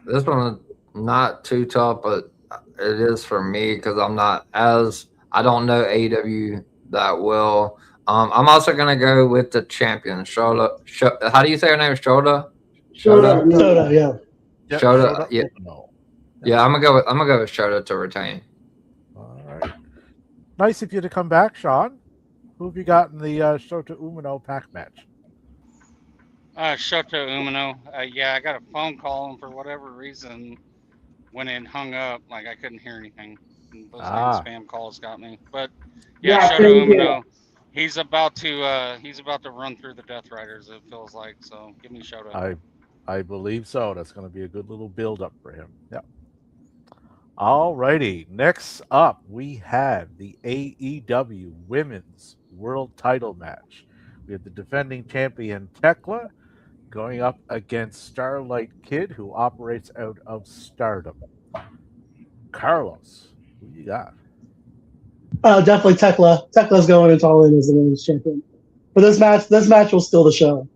This one is not too tough, but it is for me because I don't know AEW that well. I'm also gonna go with the champion, Shota. How do you say her name? Shota. Shota, yeah. Yep, Shota, yeah. No. Yeah, I'm gonna go with Shota to retain. All right. Nice of you to come back, Sean. Who have you got in the Shota Umino Pac match? Shota Umino. Yeah, I got a phone call, and for whatever reason, when it hung up, like I couldn't hear anything. And those spam calls got me. But yeah, Shota same here. Umino. He's about to run through the Death Riders. It feels like. So give me Shota. I believe so. That's going to be a good little build up for him. Yeah. All righty. Next up, we have the AEW Women's World Title match. We have the defending champion Tekla going up against Starlight Kid, who operates out of Stardom. Carlos, who you got? Definitely Tekla. Tekla's going into all in as the women's champion. But this match will steal the show.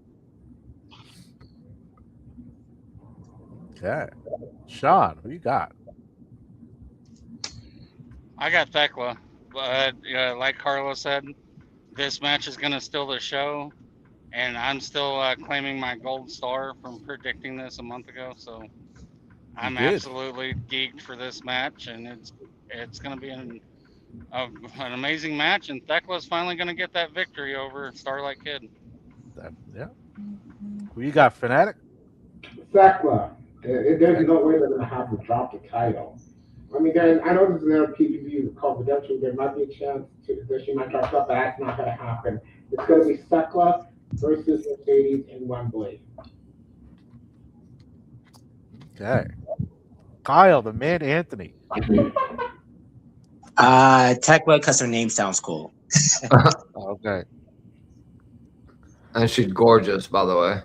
Okay. Sean, who you got? I got Thekla, but like Carlos said, this match is going to steal the show, and I'm still claiming my gold star from predicting this a month ago. So I'm absolutely geeked for this match, and it's going to be an amazing match, and Thekla's finally going to get that victory over Starlight Kid. Yeah. Who you got, Fanatic? Thekla. There's no way they're going to have to drop the title. I mean, I know this is their PPV confidential. There might be a chance that she might drop up, but that's not going to happen. It's going to be Thekla versus Mercedes in Wembley. Okay. Kyle, the man Anthony. Tekla, because her name sounds cool. Okay. And she's gorgeous, by the way.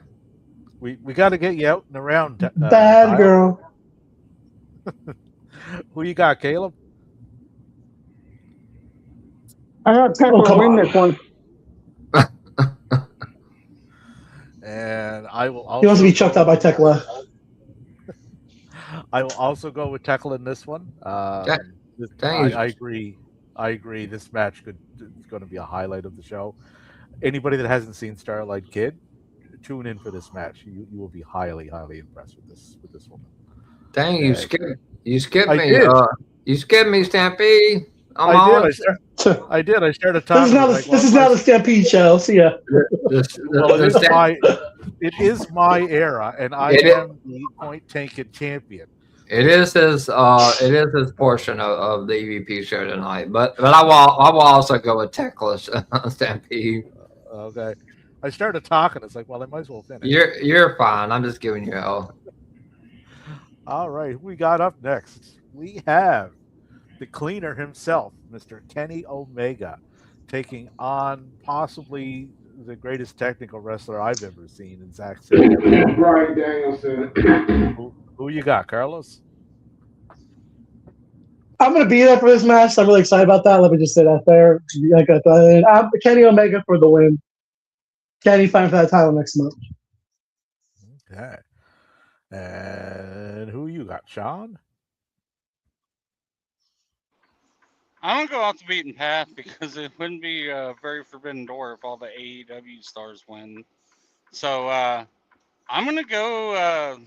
We got to get you out and around. Bad Kyle. girl. Who you got, Caleb? I got Tekla to win this one. And I will also. He wants to be chucked out by Tekla. I will also go with Tekla in this one. I agree. I agree. This match is going to be a highlight of the show. Anybody that hasn't seen Starlight Kid, tune in for this match. You will be highly, highly impressed with this woman. Dang, you skipped I me. did. You skipped me, Stampede. I did. I started talking. This is not a Stampede show. See ya. It is my era, and I am the Point Tanked champion. It is his portion of the EVP show tonight. But I will also go with Tekla Stampede. Okay. I started talking. It's like, well, I might as well finish. You're fine. I'm just giving you hell. All right, who we got up next? We have the cleaner himself, Mr. Kenny Omega, taking on possibly the greatest technical wrestler I've ever seen in Zack Sabre. Brian Danielson. Who you got, Carlos? I'm gonna be there for this match. I'm really excited about that. Let me just say that there. Kenny Omega for the win. Kenny fighting for that title next month. Okay. And who you got, Sean? I'm gonna go off the beaten path because it wouldn't be a very forbidden door if all the AEW stars win. So I'm gonna go.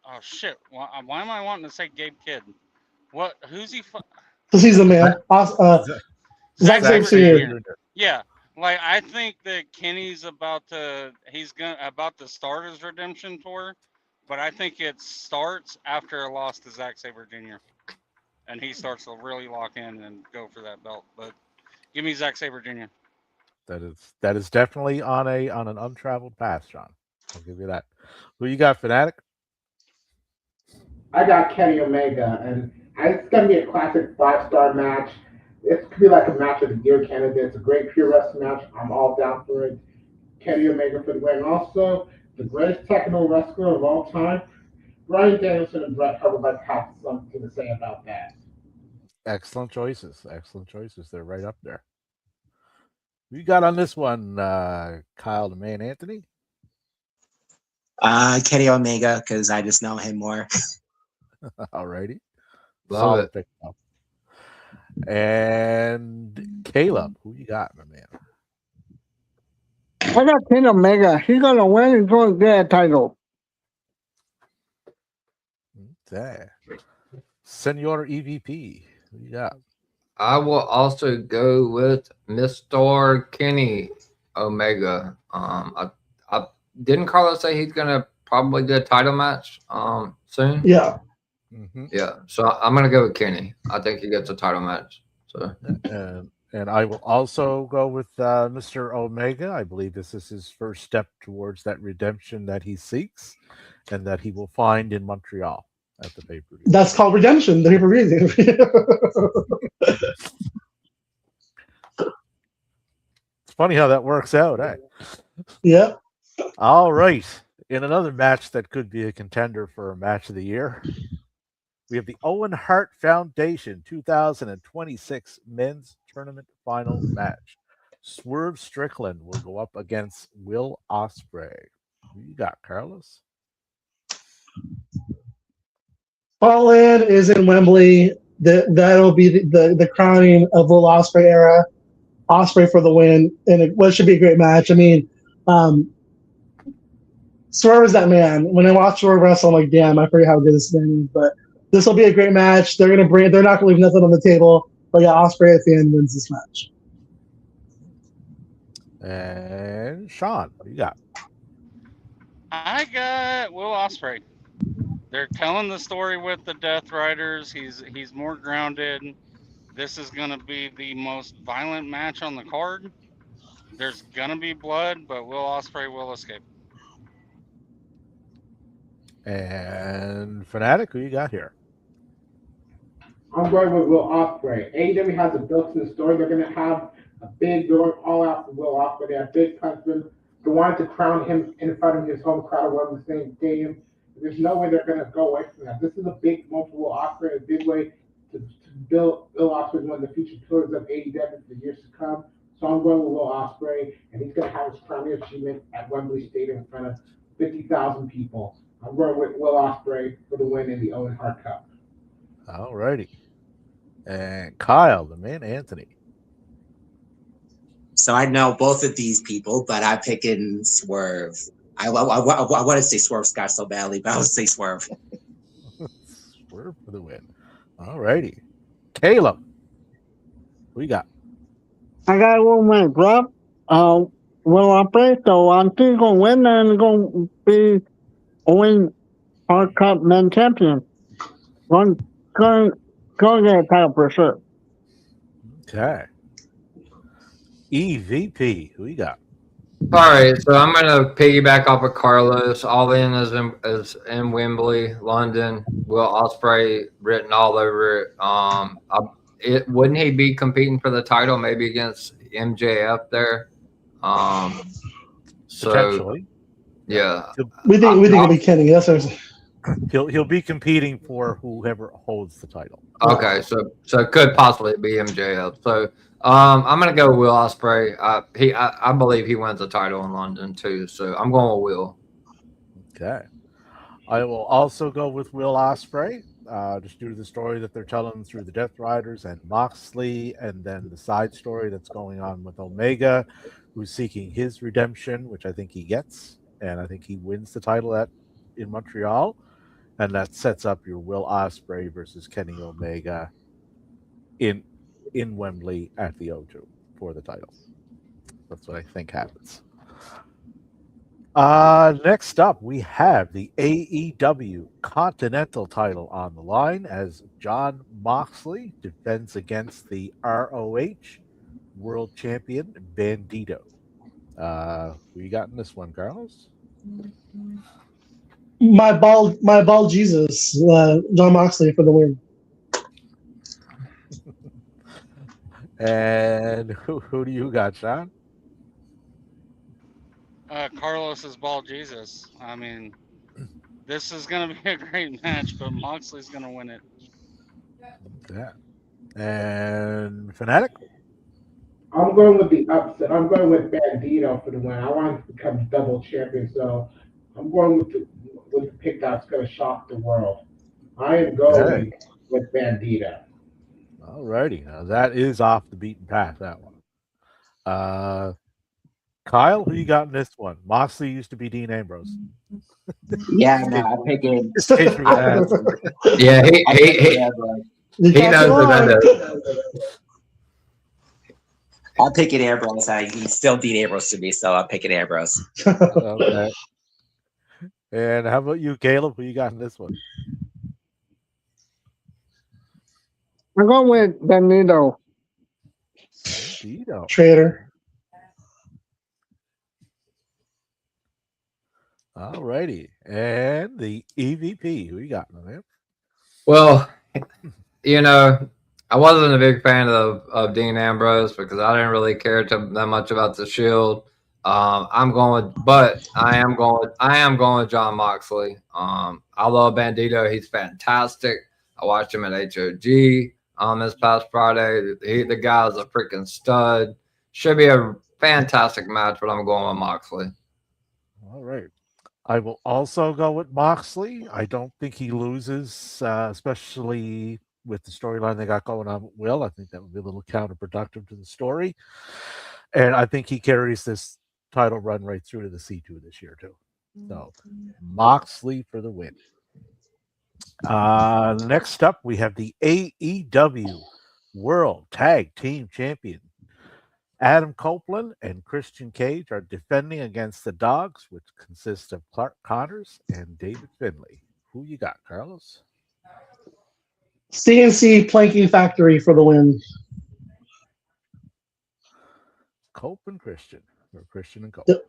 Oh shit! Why am I wanting to say Gabe Kidd? What? Who's he? Because he's the man. Zack Sabre Sr. Yeah, like I think that Kenny's about to start his redemption tour, but I think it starts after a loss to Zack Sabre Jr. and he starts to really lock in and go for that belt. But give me Zack Sabre Jr. That is definitely on an untraveled path, Sean. I'll give you that. Who you got, Fanatic? I got Kenny Omega, and it's going to be a classic 5-star match. It could be like a match of the year candidate. It's a great pure wrestling match. I'm all down for it. Kenny Omega for the win. Also, the greatest technical wrestler of all time, Brian Danielson and Bret Hart would have something to say about that. Excellent choices. Excellent choices. They're right up there. Who you got on this one, Kyle the Man Anthony? Kenny Omega, because I just know him more. Alrighty. Love it. Pick up. And Caleb, who you got, my man? I got Kenny Omega. He's gonna win. He's gonna get a title. Okay. Senor EVP, who you got? I will also go with Mr. Kenny Omega. I didn't Carlos say he's gonna probably get a title match soon? Yeah. Mm-hmm. Yeah. So I'm gonna go with Kenny. I think he gets a title match. So and I will also go with Mr. Omega. I believe this is his first step towards that redemption that he seeks and that he will find in Montreal at the pay-per-view. That's called redemption. The pay-per-view. It's funny how that works out, eh? Yeah. All right. In another match that could be a contender for a match of the year, we have the Owen Hart Foundation 2026 Men's Tournament Final match. Swerve Strickland will go up against Will Ospreay. Who you got, Carlos? All In is in Wembley. That'll be the crowning of Will Ospreay era. Ospreay for the win, and it should be a great match. I mean, Swerve is that man. When I watch Swerve wrestle, I'm like, damn, I forget how good this man is. But this will be a great match. They're not gonna leave nothing on the table. But yeah, Ospreay at the end wins this match. And Sean, what do you got? I got Will Ospreay. They're telling the story with the Death Riders. He's more grounded. This is gonna be the most violent match on the card. There's gonna be blood, but Will Ospreay will escape. And Fanatic, who you got here? I'm going with Will Ospreay. AEW has a built-in story. They're going to have a big going all out for Will Ospreay. They have big husband. They wanted to crown him in front of his home crowd at the same stadium. There's no way they're going to go away from that. This is a big moment for Will Ospreay, a big way to build Will Ospreay as one of the future pillars of AEW for years to come. So I'm going with Will Ospreay, and he's going to have his crowning achievement at Wembley Stadium in front of 50,000 people. I'm going with Will Ospreay for the win in the Owen Hart Cup. All righty. And Kyle, the Man Anthony. So I know both of these people, but I'm picking Swerve. I want to say Swerve Scott so badly, but I would say Swerve. Swerve for the win. All righty. Caleb, what you got? I got one win, bro. Will Ospreay, so I'm still gonna win and gonna be Owen Hart Cup Men Champion. Gonna get a title for sure. Okay. EVP, who you got? All right, so I'm gonna piggyback off of Carlos. All in is in Wembley, London. Will Ospreay written all over it. It wouldn't he be competing for the title maybe against MJF there? So Potentially. yeah, We think it'll be Kenny. That's what I'm saying. He'll be competing for whoever holds the title. okay, so it could possibly be MJF. So I'm gonna go with Will Ospreay. I believe he wins the title in London too. So I'm going with Will. Okay. I will also go with Will Ospreay, just due to the story that they're telling through the Death Riders and Moxley, and then the side story that's going on with Omega, who's seeking his redemption, which I think he gets, and I think he wins the title in Montreal, and that sets up your Will Ospreay versus Kenny Omega in Wembley at the O2 for the title. That's what I think happens. Next up, we have the AEW Continental title on the line as Jon Moxley defends against the ROH World Champion Bandito. Who you got in this one, Carlos? My ball Jesus, Jon Moxley for the win. And who do you got, Sean? Carlos's ball Jesus. I mean, this is gonna be a great match, but Moxley's gonna win it. Yeah. And Fanatic? I'm going with the upset. I'm going with Bandito for the win. I want him to become double champion, so I'm going with the pick that's going to shock the world. I am going with Bandito. All righty. Now that is off the beaten path, that one. Kyle, who you got in this one? Moxley used to be Dean Ambrose. Yeah, no, I'm picking. Yeah, he knows the I'm picking Ambrose. He's still Dean Ambrose to me, so I'm picking Ambrose. Okay. And how about you, Caleb? Who you got in this one? I'm going with Bandito. Bandito. Traitor. All righty. And the EVP. Who you got, man? Well, I wasn't a big fan of Dean Ambrose because I didn't really care that much about the Shield. I am going with Jon Moxley. I love Bandito. He's fantastic. I watched him at HOG this past Friday. The guy's a freaking stud. Should be a fantastic match, but I'm going with Moxley. All right. I will also go with Moxley. I don't think he loses, especially with the storyline they got going on with Will. I think that would be a little counterproductive to the story. And I think he carries this title run right through to the C2 this year, too. So, Moxley for the win. Next up, we have the AEW World Tag Team Champion. Adam Copeland and Christian Cage are defending against the Dogs, which consist of Clark Connors and David Finlay. Who you got, Carlos? CNC Planking Factory for the win. Cope and Christian. Or Christian and Cope. Yep.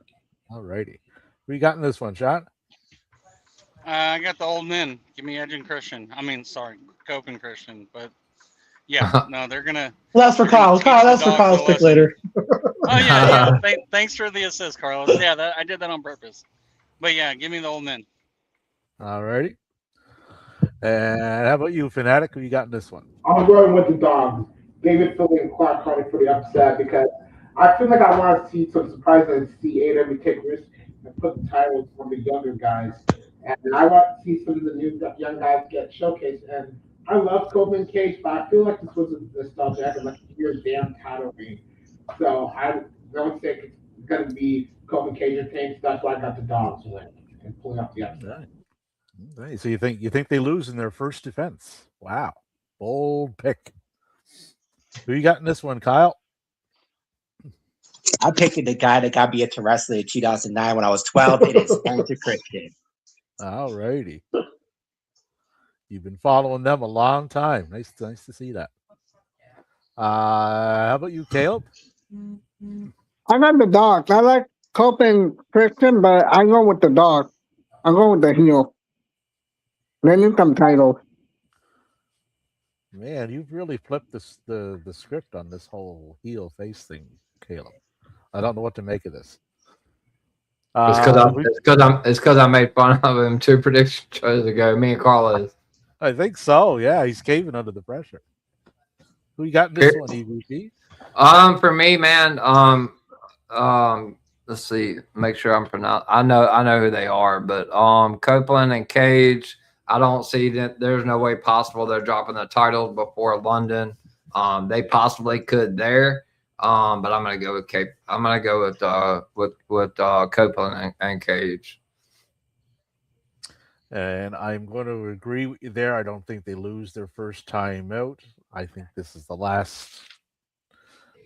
All righty. Who you got in this one, Sean? I got the old men. Give me Edge and Christian. I mean, sorry, Cope and Christian. But yeah, no, they're gonna. Well, that's for Kyle. That's for Kyle's pick later. Oh yeah. Thanks for the assist, Carlos. Yeah, I did that on purpose. But yeah, give me the old men. All righty. And how about you, Fanatic? Who you got in this one? I'm going with the Dogs. David Finlay and Clark Connors for the upset because I feel like I want to see some surprises and see AEW take risks and put the titles on the younger guys. And I want to see some of the new young guys get showcased. And I love Copeland and Cage, but I feel like this was a nostalgia after like a year's damn title reign. So I don't think it's going to be Copeland and Cage and Tames. That's why I got the Dogs win and pulling up the upset. Right. So you think they lose in their first defense? Wow, bold pick. Who you got in this one, Kyle? I'm picking the guy that got me into wrestling in 2009 when I was 12. It is Edge and Christian. All righty. You've been following them a long time. Nice to see that. How about you, Caleb? I got the Dogs. I like Copen Christian, but I go with the dog. I go with the heel. They need some titles. Man, you've really flipped the script on this whole heel face thing, Caleb. I don't know what to make of this. It's because I made fun of him 2 prediction shows ago. Me and Carlos. I think so. Yeah, he's caving under the pressure. Who you got in this one, EVP? For me, man. Let's see. Make sure I'm pronounced. I know who they are, but Copeland and Cage. I don't see that. There's no way possible they're dropping the titles before London. They possibly could there. But I'm gonna go with Cape. I'm gonna go with Copeland and Cage. And I'm going to agree with you there. I don't think they lose their first time out. I think this is the last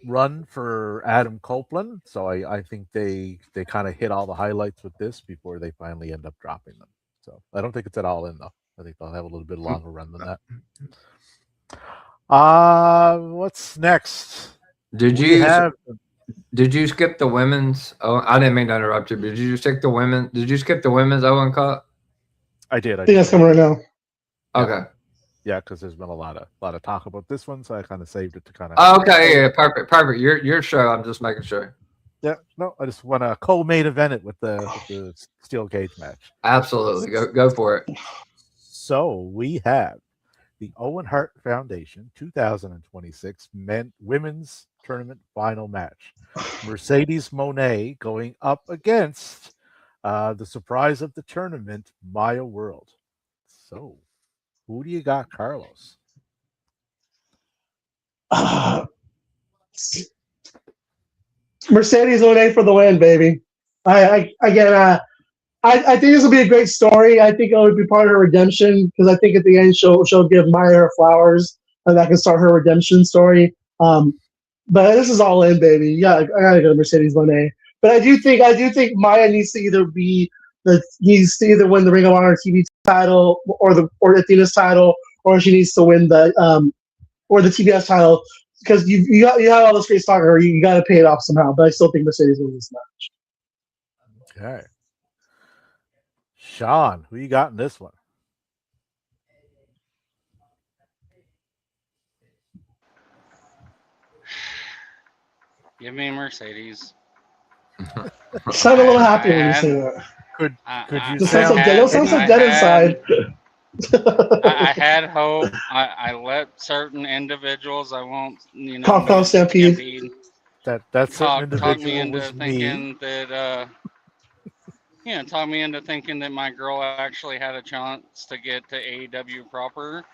run for Adam Copeland. So I think they kind of hit all the highlights with this before they finally end up dropping them. So I don't think it's at all in though. I think they'll have a little bit longer run than that. What's next? Did you skip the women's? Oh, I didn't mean to interrupt you. But did you skip the women? Did you skip the women's Owen Cup? I did. I think that's coming right now. Okay. Yeah, because there's been a lot of talk about this one, so I kind of saved it to kind of. Okay, yeah, perfect. Your show. I'm just making sure. Yeah, no, I just want to co-main event it with the steel cage match. Absolutely, go for it. So we have the Owen Hart Foundation 2026 Women's Tournament Final Match. Mercedes Moné going up against the surprise of the tournament, Maya World. So, who do you got, Carlos? Mercedes Moné for the win, baby. I think this will be a great story. I think it would be part of her redemption because I think at the end she'll give Maya her flowers and that can start her redemption story. But this is all in, baby. Yeah, I gotta go to Mercedes Moné. But I do think Maya needs to either win the Ring of Honor TV title or Athena's title, or she needs to win the TBS title because you have all this great stock her. You got to pay it off somehow. But I still think Mercedes wins this match. Okay. Sean, who you got in this one? Give me Mercedes. Sound a little happy when you say that. Could you don't sound so dead inside. I had hope. I let certain individuals. I won't. Pop Stampede. That's talk me into thinking that. Talk me into thinking that my girl actually had a chance to get to AEW proper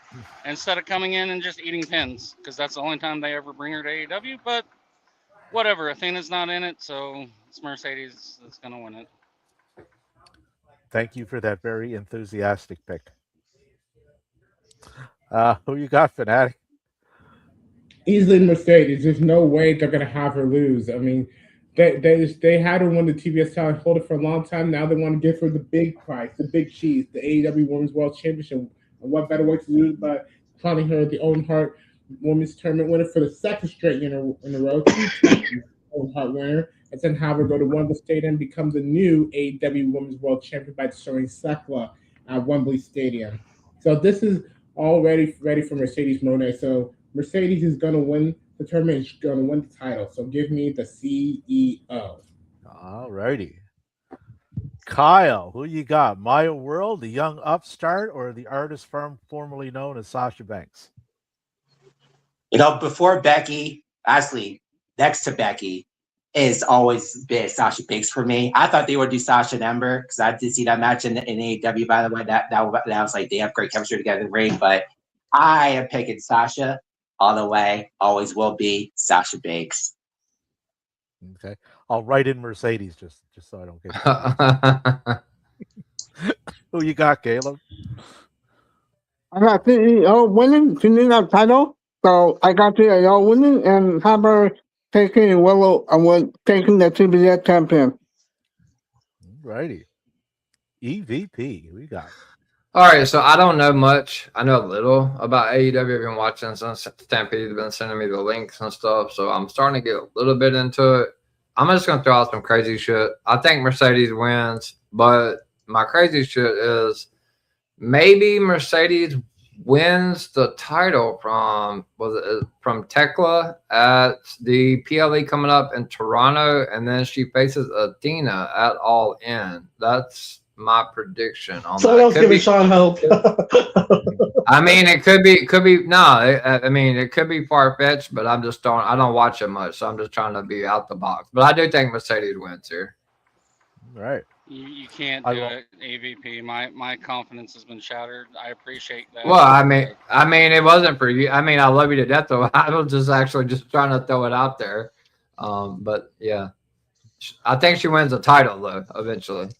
instead of coming in and just eating pins because that's the only time they ever bring her to AEW. But whatever, Athena's not in it, so it's Mercedes that's going to win it. Thank you for that very enthusiastic pick. Who you got, Fanatic? Easily Mercedes. There's no way they're going to have her lose. I mean, they had her win the TBS title and hold it for a long time. Now they want to give her the big prize, the big cheese, the AEW Women's World Championship. And what better way to do it but crowning her the Owen Hart Women's Tournament winner for the second straight year in a row, 2 times Owen Hart winner, and then have her go to Wembley Stadium and become the new AEW Women's World Champion by destroying Sekla at Wembley Stadium. So this is already ready for Mercedes Moné. So Mercedes is going to win the tournament. She's going to win the title. So give me the CEO. All righty. Kyle, who you got? Maya World, the young upstart, or the artist firm formerly known as Sasha Banks? Before Becky, actually, next to Becky, is always been Sasha Banks for me. I thought they would do Sasha and Ember because I did see that match in AEW, by the way. That was like they have great chemistry together in the ring, but I am picking Sasha all the way. Always will be Sasha Banks. Okay. I'll write in Mercedes just so I don't get Who you got, Caleb? I got CEO winning. She needs that title. So I got CEO winning and have her taking Willow taking the TBS champion. Righty. EVP, we got. All right, so I don't know much. I know a little about AEW. I've been watching since Stampede. They've been sending me the links and stuff, so I'm starting to get a little bit into it. I'm just gonna throw out some crazy shit. I think Mercedes wins, but my crazy shit is maybe Mercedes wins the title from Tekla at the PLE coming up in Toronto, and then she faces Athena at All In. That's my prediction on Someone that. else giving Sean hope. I mean, it could be. No, I mean, it could be far fetched, but I'm just don't. I don't watch it much, so I'm just trying to be out the box. But I do think Mercedes wins here. All right. You can't I do will- it, AVP. My confidence has been shattered. I appreciate that. Well, I mean, it wasn't for you. I mean, I love you to death, though. I was just actually just trying to throw it out there. But yeah, I think she wins the title though eventually.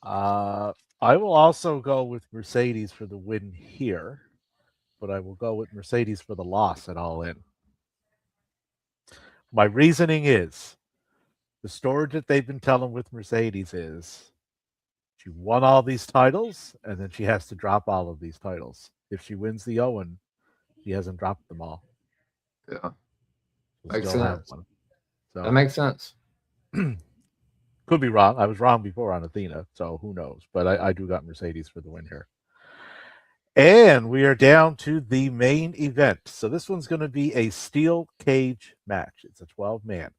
I will also go with Mercedes for the win here, but I will go with Mercedes for the loss at All In. My reasoning is the story that they've been telling with Mercedes is she won all these titles and then she has to drop all of these titles. If she wins the Owen, she hasn't dropped them all. Yeah, She'll makes still have sense. one. So That makes sense. could be wrong. I was wrong before on Athena, so who knows? But I do got Mercedes for the win here. And we are down to the main event. So this one's going to be a steel cage match. It's a 12-man.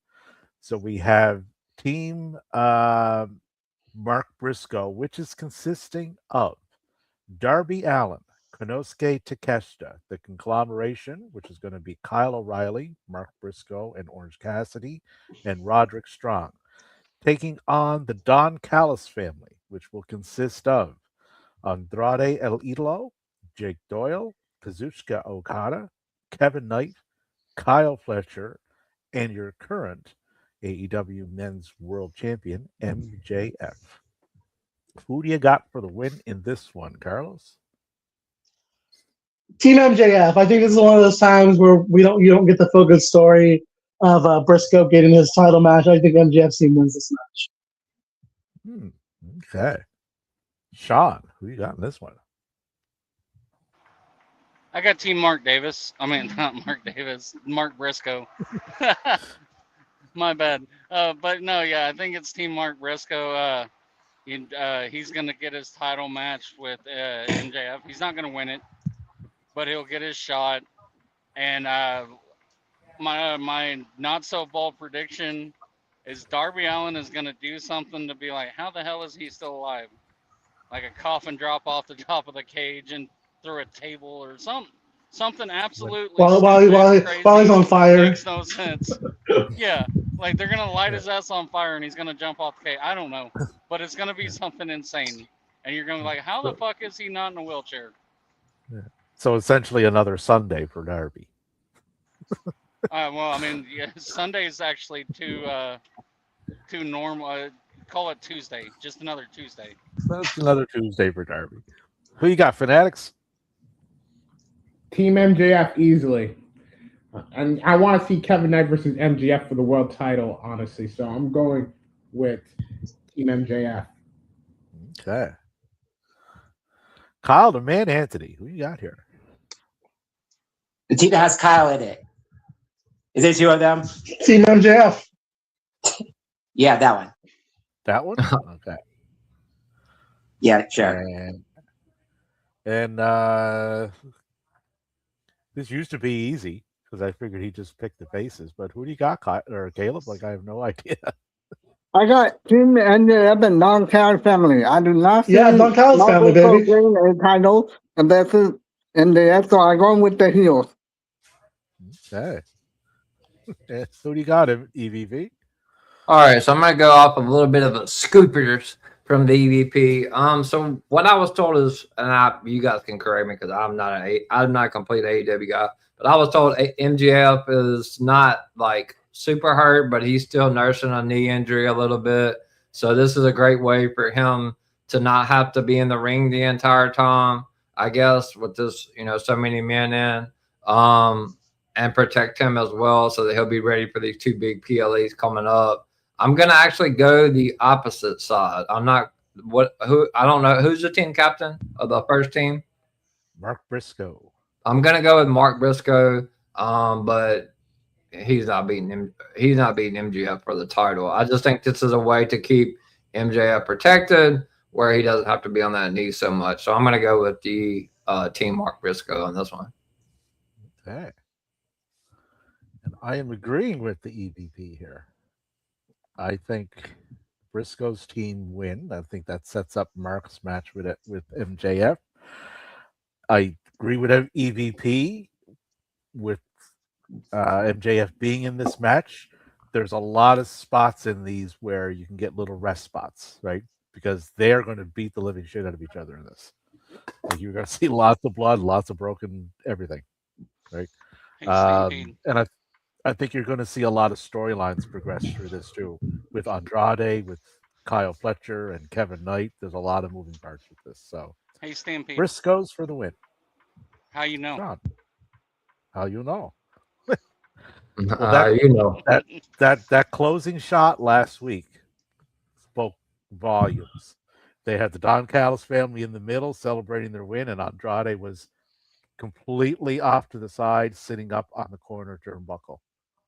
So we have Team Mark Briscoe, which is consisting of Darby Allin, Konosuke Takeshita, the conglomeration, which is going to be Kyle O'Reilly, Mark Briscoe, and Orange Cassidy, and Roderick Strong, taking on the Don Callis family, which will consist of Andrade El Idolo, Jake Doyle, Kazuchika Okada, Kevin Knight, Kyle Fletcher, and your current AEW Men's World Champion, MJF. Who do you got for the win in this one, Carlos? Team MJF. I think this is one of those times where you don't get the feel good story of Briscoe getting his title match. I think MJF's team wins this match. Okay. Sean, who you got in this one? I got Team Mark Davis. I mean, not Mark Davis. Mark Briscoe. My bad. But no, yeah, I think it's Team Mark Briscoe. He's gonna get his title match with MJF. He's not gonna win it, but he'll get his shot. And my not so bold prediction is Darby Allin is gonna do something to be like, how the hell is he still alive? Like a coffin drop off the top of the cage and through a table or something absolutely While crazy, he's on fire. makes no sense. Yeah, like they're gonna light his ass on fire and he's gonna jump off the cage. I don't know, but it's gonna be something insane, and you're gonna be like, how the fuck is he not in a wheelchair? So essentially another Sunday for Darby. Well, I mean, yeah, Sunday is actually too normal. Call it Tuesday, just another Tuesday. That's another Tuesday for Darby. Who you got, Fanatics? Team MJF easily. And I want to see Kevin Knight versus MJF for the world title, honestly. So I'm going with Team MJF. Okay. Kyle the Man Anthony. Who you got here? The team that has Kyle in it. Is there two of them? Team MJF. Yeah, that one. That one? Okay. Yeah, sure. And this used to be easy because I figured he just picked the faces. But who do you got, or Caleb? Like, I have no idea. I got Team MJF and Don Callis family. I do not see Don Callis family, baby. getting a title, and that's it. MJF, so I'm going with the heels. Okay. Who do you got, EVV? All right, so I'm gonna go off of a little bit of a scoopers from the EVP. So what I was told is, and you guys can correct me because I'm not a complete AEW guy, but I was told MJF is not like super hurt, but he's still nursing a knee injury a little bit. So this is a great way for him to not have to be in the ring the entire time, I guess, with this, so many men in, and protect him as well so that he'll be ready for these two big PLEs coming up. I'm going to actually go the opposite side. I don't know. Who's the team captain of the first team? Mark Briscoe. I'm going to go with Mark Briscoe. But he's not beating him. He's not beating MJF for the title. I just think this is a way to keep MJF protected, where he doesn't have to be on that knee so much. So I'm going to go with the Team Mark Briscoe on this one. Okay. And I am agreeing with the EVP here. I think Briscoe's team win. I think that sets up Mark's match with MJF. I agree with EVP with MJF being in this match. There's a lot of spots in these where you can get little rest spots, right? Because they're going to beat the living shit out of each other in this. Like, you're going to see lots of blood, lots of broken everything, right? And I think you're going to see a lot of storylines progress through this too, with Andrade, with Kyle Fletcher, and Kevin Knight. There's a lot of moving parts with this. So, Hey, Stampede. Briscoe's for the win. How you know? John, how you know? You know. That closing shot last week spoke volumes. They had the Don Callis family in the middle celebrating their win, and Andrade was completely off to the side, sitting up on the corner turnbuckle,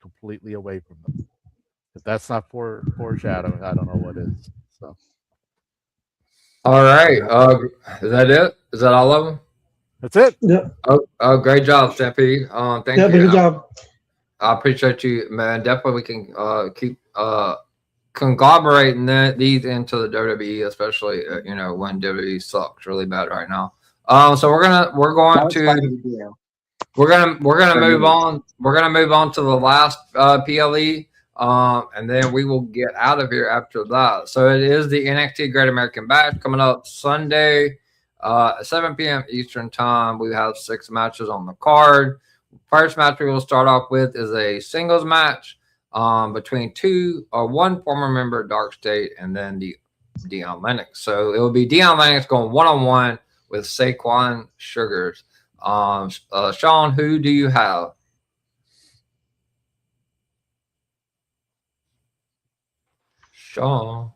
completely away from them. If that's not foreshadowing, I don't know what is. So, All right. Is that it? Is that all of them? that's it. Yep. Oh, great job, Stampede. Thank Yep. you. Good job. I appreciate you, man. Definitely, we can keep conglomerating these into the WWE, especially when WWE sucks really bad right now. So we're going to move on. We're gonna move on to the last PLE, and then we will get out of here after that. So it is the NXT Great American Bash coming up Sunday, at 7 p.m. Eastern Time. We have 6 matches on the card. First match we will start off with is a singles match between one former member of Dark State and then Dion Lennox. So it will be Dion Lennox going one-on-one with Saquon Sugars. Sean, who do you have? Sean.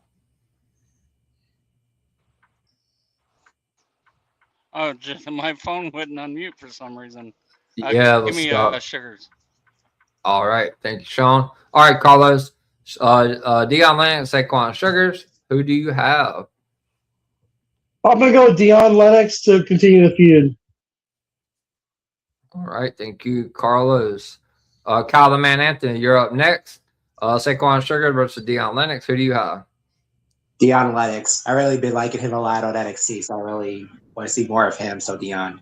Oh, just my phone wouldn't unmute for some reason. Yeah, give me Sugars. All right, thank you, Sean. All right, Carlos. Dion Lennox, Saquon Sugars. Who do you have? I'm gonna go with Dion Lennox to continue the feud. All right, thank you, Carlos. Kyle the Man Anthony, you're up next. Saquon Sugar versus Dion Lennox. Who do you have? Dion Lennox. I really been liking him a lot on NXT, so I really want to see more of him. So Dion.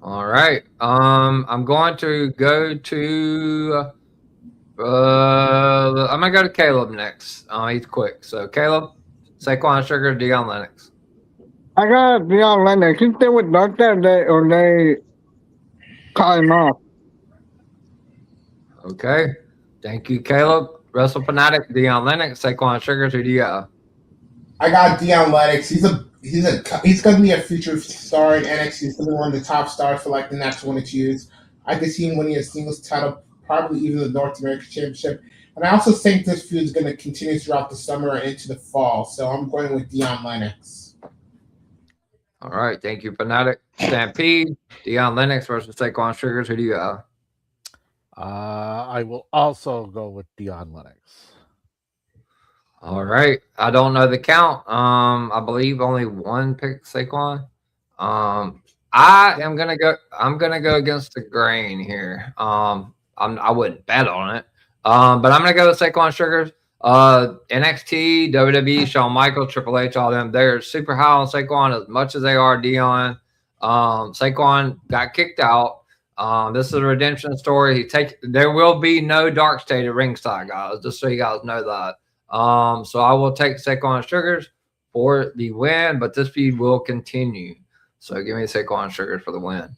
All right. I'm going to go to. I'm gonna go to Caleb next. He's quick. So Caleb, Saquon Sugar, Dion Lennox. I got Dion Lennox. He's still with Dark Side, or they cut him off. Okay. Thank you, Caleb. Wrestle Fanatic, Dion Lennox, Saquon Sugars. Who do you got? I got Dion Lennox. He's going to be a future star in NXT. He's going to be one of the top stars for like the next 1 or 2 years. I could see him winning a singles title, probably even the North American Championship. And I also think this feud is going to continue throughout the summer and into the fall. So I'm going with Dion Lennox. All right. Thank you, Fanatic. Stampede, Dion Lennox versus Saquon Sugars. Who do you got? I will also go with Dion Lennox. All right. I don't know the count. I believe only one picked Saquon. I'm gonna go against the grain here. I wouldn't bet on it. But I'm gonna go with Saquon Sugars. NXT, WWE, Shawn Michaels, Triple H, all them. They're super high on Saquon as much as they are Dion. Saquon got kicked out. This is a redemption story. There will be no Dark State at ringside, guys. Just so you guys know that. So I will take Saquon Sugars for the win, but this feud will continue. So give me Saquon Sugars for the win.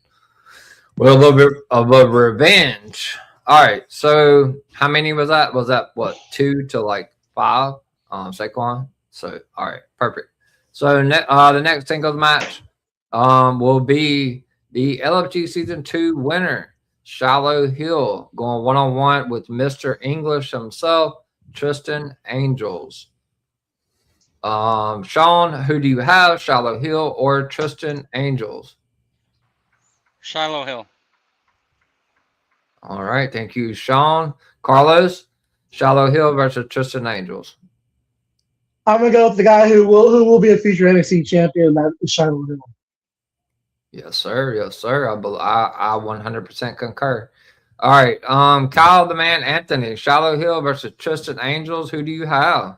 Well, a little bit of a revenge. All right. So how many was that? Was that what, 2 to 5? Saquon. So all right, perfect. So the next singles match will be the LFG Season 2 winner, Shiloh Hill, going one-on-one with Mr. English himself, Tristan Angels. Sean, who do you have, Shiloh Hill or Tristan Angels? Shiloh Hill. All right. Thank you, Sean. Carlos, Shallow Hill versus Tristan Angels. I'm gonna go with the guy who will be a future NXT champion. That is Shiloh Hill. Yes, sir. Yes, sir. I 100% concur. All right. Kyle the Man Anthony, Shallow Hill versus Tristan Angels. Who do you have?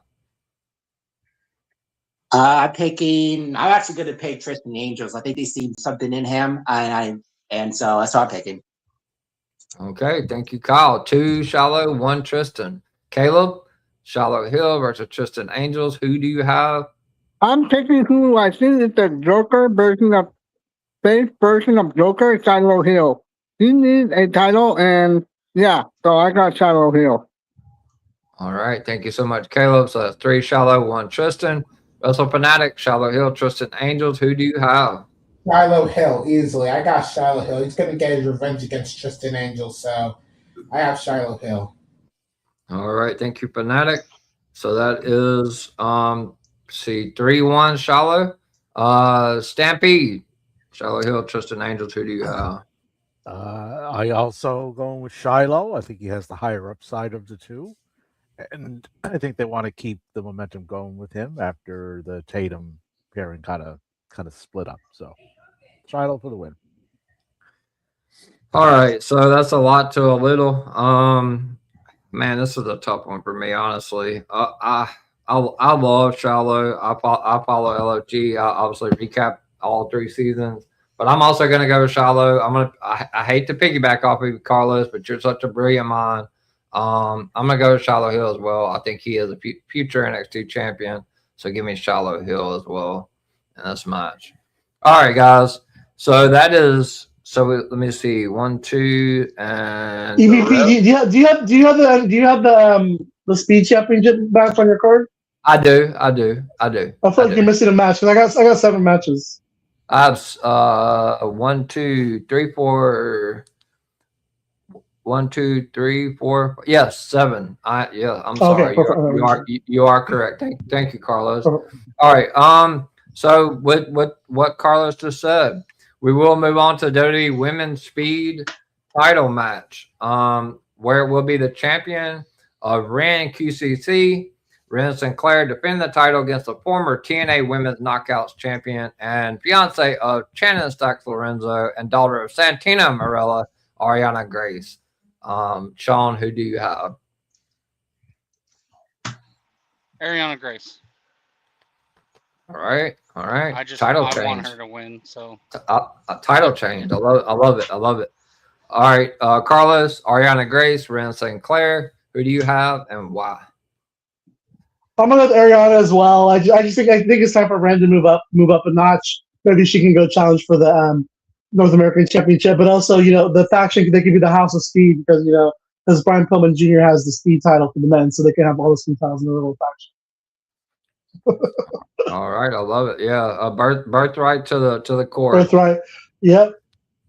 I'm actually going to pick Tristan Angels. I think they see something in him, and so that's what I'm picking. Okay. Thank you, Kyle. 2 Shallow, 1 Tristan. Caleb, Shallow Hill versus Tristan Angels. Who do you have? I'm picking who I think is the Joker version of face version of Joker, Shiloh Hill. He needs a title, and yeah, so I got Shiloh Hill. All right. Thank you so much, Caleb. So that's 3 Shallow, 1 Tristan. Russell Fanatic, Shallow Hill, Tristan Angels. Who do you have? Shiloh Hill, easily. I got Shiloh Hill. He's going to get his revenge against Tristan Angel, so I have Shiloh Hill. All right. Thank you, Fanatic. So that is, 3-1 Shallow. Stampede, Shallow Hill, Tristan Angels. Who do you have? I also going with Shiloh. I think he has the higher upside of the two. And I think they want to keep the momentum going with him after the Tatum pairing kind of split up. So Shiloh for the win. All right, so that's a lot to a little. Man, this is a tough one for me, honestly. I love Shallow. I follow LOG. I obviously recap all 3 seasons, but I'm also going to go with Shallow. I hate to piggyback off of you, Carlos, but you're such a brilliant mind. I'm gonna go with Shallow Hill as well. I think he is a future NXT champion, so give me Shallow Hill as well in this match. All right, guys. So that is. So let me see. 1, 2, and EVP, do you have the speed championship match on your card? I do. I feel like you're missing a match because I got 7 matches. I have 1, 2, 3, 4. 1, 2, 3, 4. Yes, 7. I'm sorry. Okay, you are correct. Thank you, Carlos. All right. So what Carlos just said, we will move on to WWE Women's Speed title match. Where it will be the champion of Ren QCC, Ren Sinclair, defend the title against the former TNA Women's Knockouts champion and fiance of Shannon Stacks Lorenzo and daughter of Santina Marella, Ariana Grace. Sean, who do you have? Ariana Grace. All right. I want her to win. So a title change. I love it. All right, Carlos, Ariana Grace, Ren Sinclair. Who do you have and why? I'm gonna go with Ariana as well. I think it's time for Ren to move up a notch. Maybe she can go challenge for the North American Championship, but also, the faction, they could be the House of Speed because Brian Pillman Jr. has the Speed title for the men, so they can have all the Speed titles in a little faction. All right, I love it. Yeah, birthright to the core. Birthright. Yep.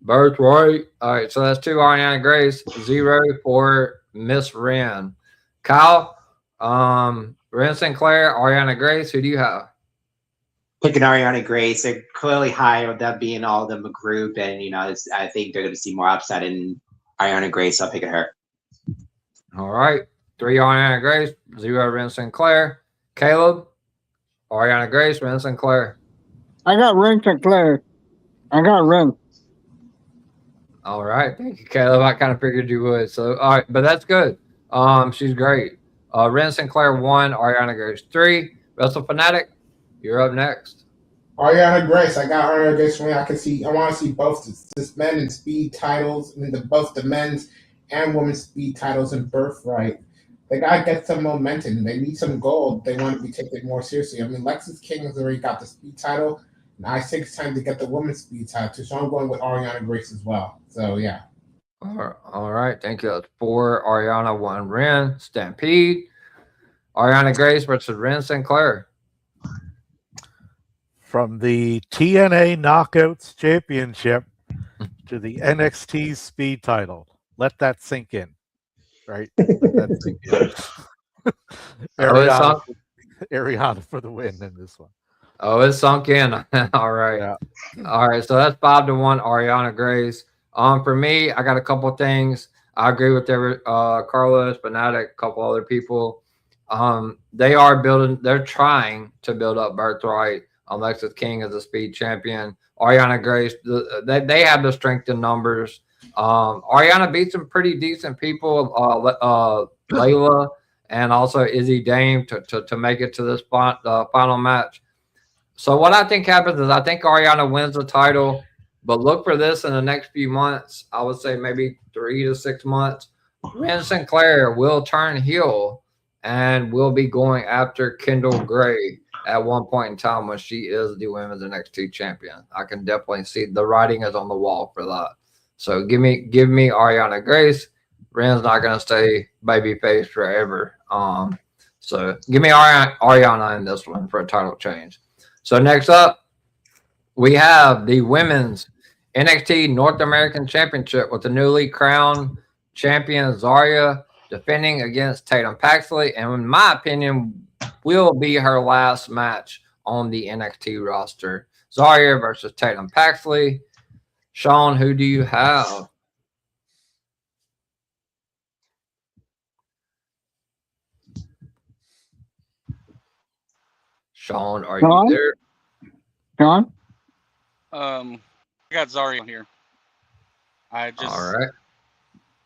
Birthright. All right, so that's 2 Ariana Grace, 0 for Miss Ren. Kyle, Ren Sinclair, Ariana Grace. Who do you have? Picking Ariana Grace. They're clearly high with that being all of them a group, and I think they're going to see more upside in Ariana Grace. So I'm picking her. All right, 3 Ariana Grace, 0 Ren Sinclair. Caleb, Ariana Grace, Ren Sinclair. I got Ren Sinclair. I got Ren. All right, thank you, Caleb. I kind of figured you would. So all right, but that's good. She's great. Ren Sinclair 1, Ariana Grace 3. Wrestle Fanatic, you're up next. Ariana Grace, I got Ariana Grace. I want to see both this men and speed titles. Both the men's and women's speed titles in Birthright. They gotta get some momentum. They need some gold. They want to be taken more seriously. Lexis King has already got the speed title, and I think it's time to get the women's speed title too. So I'm going with Ariana Grace as well. So yeah. All right, thank you. That's 4 Ariana, 1 Ren. Stampede. Ariana Grace versus Ren Sinclair. From the TNA Knockouts Championship to the NXT Speed title. Let that sink in. Right? Let that sink in. Ariana for the win in this one. Oh, it sunk in. All right. Yeah. All right. So that's 5-1 Ariana Grace. For me, I got a couple things. I agree with Carlos, Fanatic, a couple other people. They are building. They're trying to build up Birthright. Alexis King is a speed champion. Ariana Grace, they have the strength in numbers. Ariana beat some pretty decent people. Layla and also Izzy Dame to make it to this final match. So what I think happens is I think Ariana wins the title, but look for this in the next few months. I would say maybe 3 to 6 months. Ren Sinclair will turn heel and will be going after Kendall Gray at one point in time when she is the women's NXT champion. I can definitely see the writing is on the wall for that. So give me Ariana Grace. Ren's not gonna stay babyface forever. So give me Ariana in this one for a title change. So next up, we have the women's NXT North American Championship with the newly crowned champion Zarya defending against Tatum Paxley, and in my opinion, will be her last match on the NXT roster. Zarya versus Tatum Paxley. Sean, who do you have? Sean, are you there? Sean? I got Zarya here. I just. All right.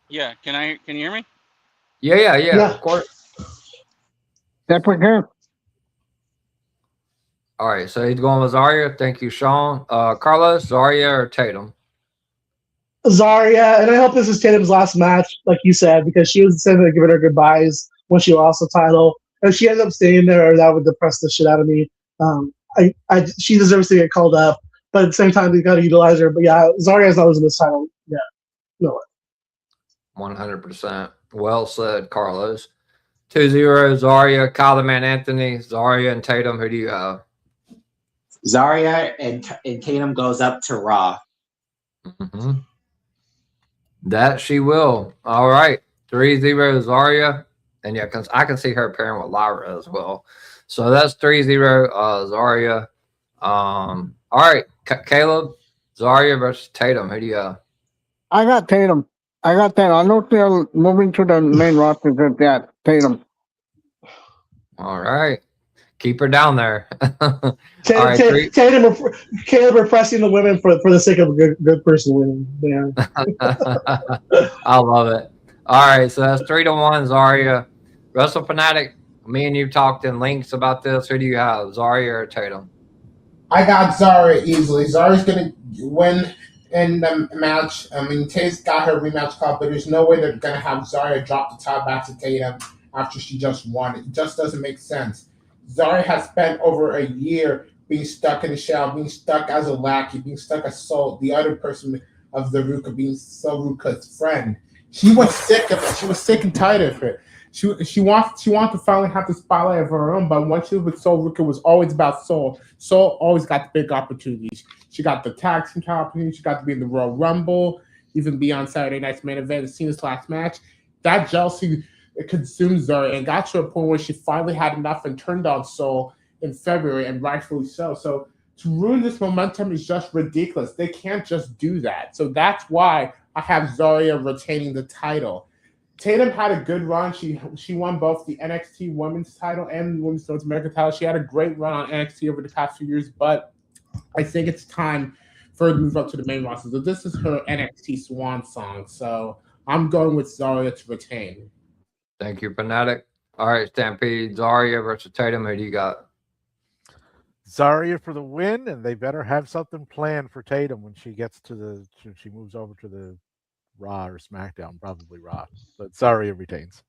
Yeah, can you hear me? Yeah, Yeah. of course. That's what good. All right, so he's going with Zarya. Thank you, Sean. Carlos, Zarya or Tatum? Zarya, and I hope this is Tatum's last match, like you said, because she was saying giving her goodbyes when she lost the title. If she ends up staying there, that would depress the shit out of me. She deserves to get called up, but at the same time, we got to utilize her. But yeah, Zarya's not losing this title. Yeah, no way. 100%. Well said, Carlos. 2-0, Zarya, Kyle the Man Anthony, Zarya and Tatum. Who do you have? Zarya and Tatum goes up to Raw. Mm-hmm. That she will. All right. 3-0, Zarya. And yeah, because I can see her pairing with Lyra as well. So that's 3-0, Zarya. All right, Caleb, Zarya versus Tatum. Who do you have? I got Tatum. I know they're moving to the main roster with that. Tatum. All right. Keep her down there. Tatum, Caleb repressing the women for the sake of a good person winning. Yeah. I love it. All right, so that's 3-1, Zarya. Wrestle Fanatic, me and you talked in links about this. Who do you have, Zarya or Tatum? I got Zarya easily. Zarya's going to win in the match. I mean, Tatum's got her rematch call, but there's no way they're going to have Zarya drop the title back to Tatum after she just won. It just doesn't make sense. Zarya has spent over a year being stuck in the shell, being stuck as a lackey, being stuck as Sol, the other person of the Ruka, being Ruka's friend. She was sick of it. She was sick and tired of it. She wanted to finally have the spotlight of her own, but when she was with Sol, Ruka was always about Sol. Sol always got the big opportunities. She got the tag team opportunity. She got to be in the Royal Rumble, even be on Saturday Night's main event. Seen this last match. That jealousy consumed Zarya and got to a point where she finally had enough and turned on Sol in February, and rightfully so. So to ruin this momentum is just ridiculous. They can't just do that. So that's why I have Zarya retaining the title. Tatum had a good run. She won both the NXT Women's title and the Women's North American title. She had a great run on NXT over the past few years, but I think it's time for her to move up to the main roster. So this is her NXT swan song. So I'm going with Zarya to retain. Thank you, Fanatic. All right, Stampede, Zarya versus Tatum. Who do you got? Zarya for the win, and they better have something planned for Tatum when she gets she moves over to the Raw or SmackDown, probably Raw. But Zarya retains.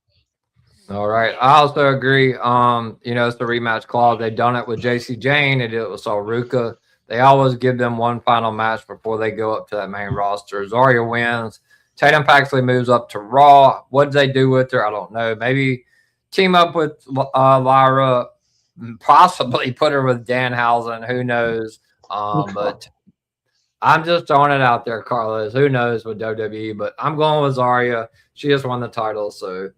All right. I also agree. It's the rematch clause. They've done it with JC Jane. They did it with Sol Ruka. They always give them one final match before they go up to that main roster. Zarya wins. Tatum Paxley moves up to Raw. What did they do with her? I don't know. Maybe team up with Lyra, possibly put her with Danhausen. Who knows? But I'm just throwing it out there, Carlos. Who knows with WWE? But I'm going with Zarya. She just won the title, so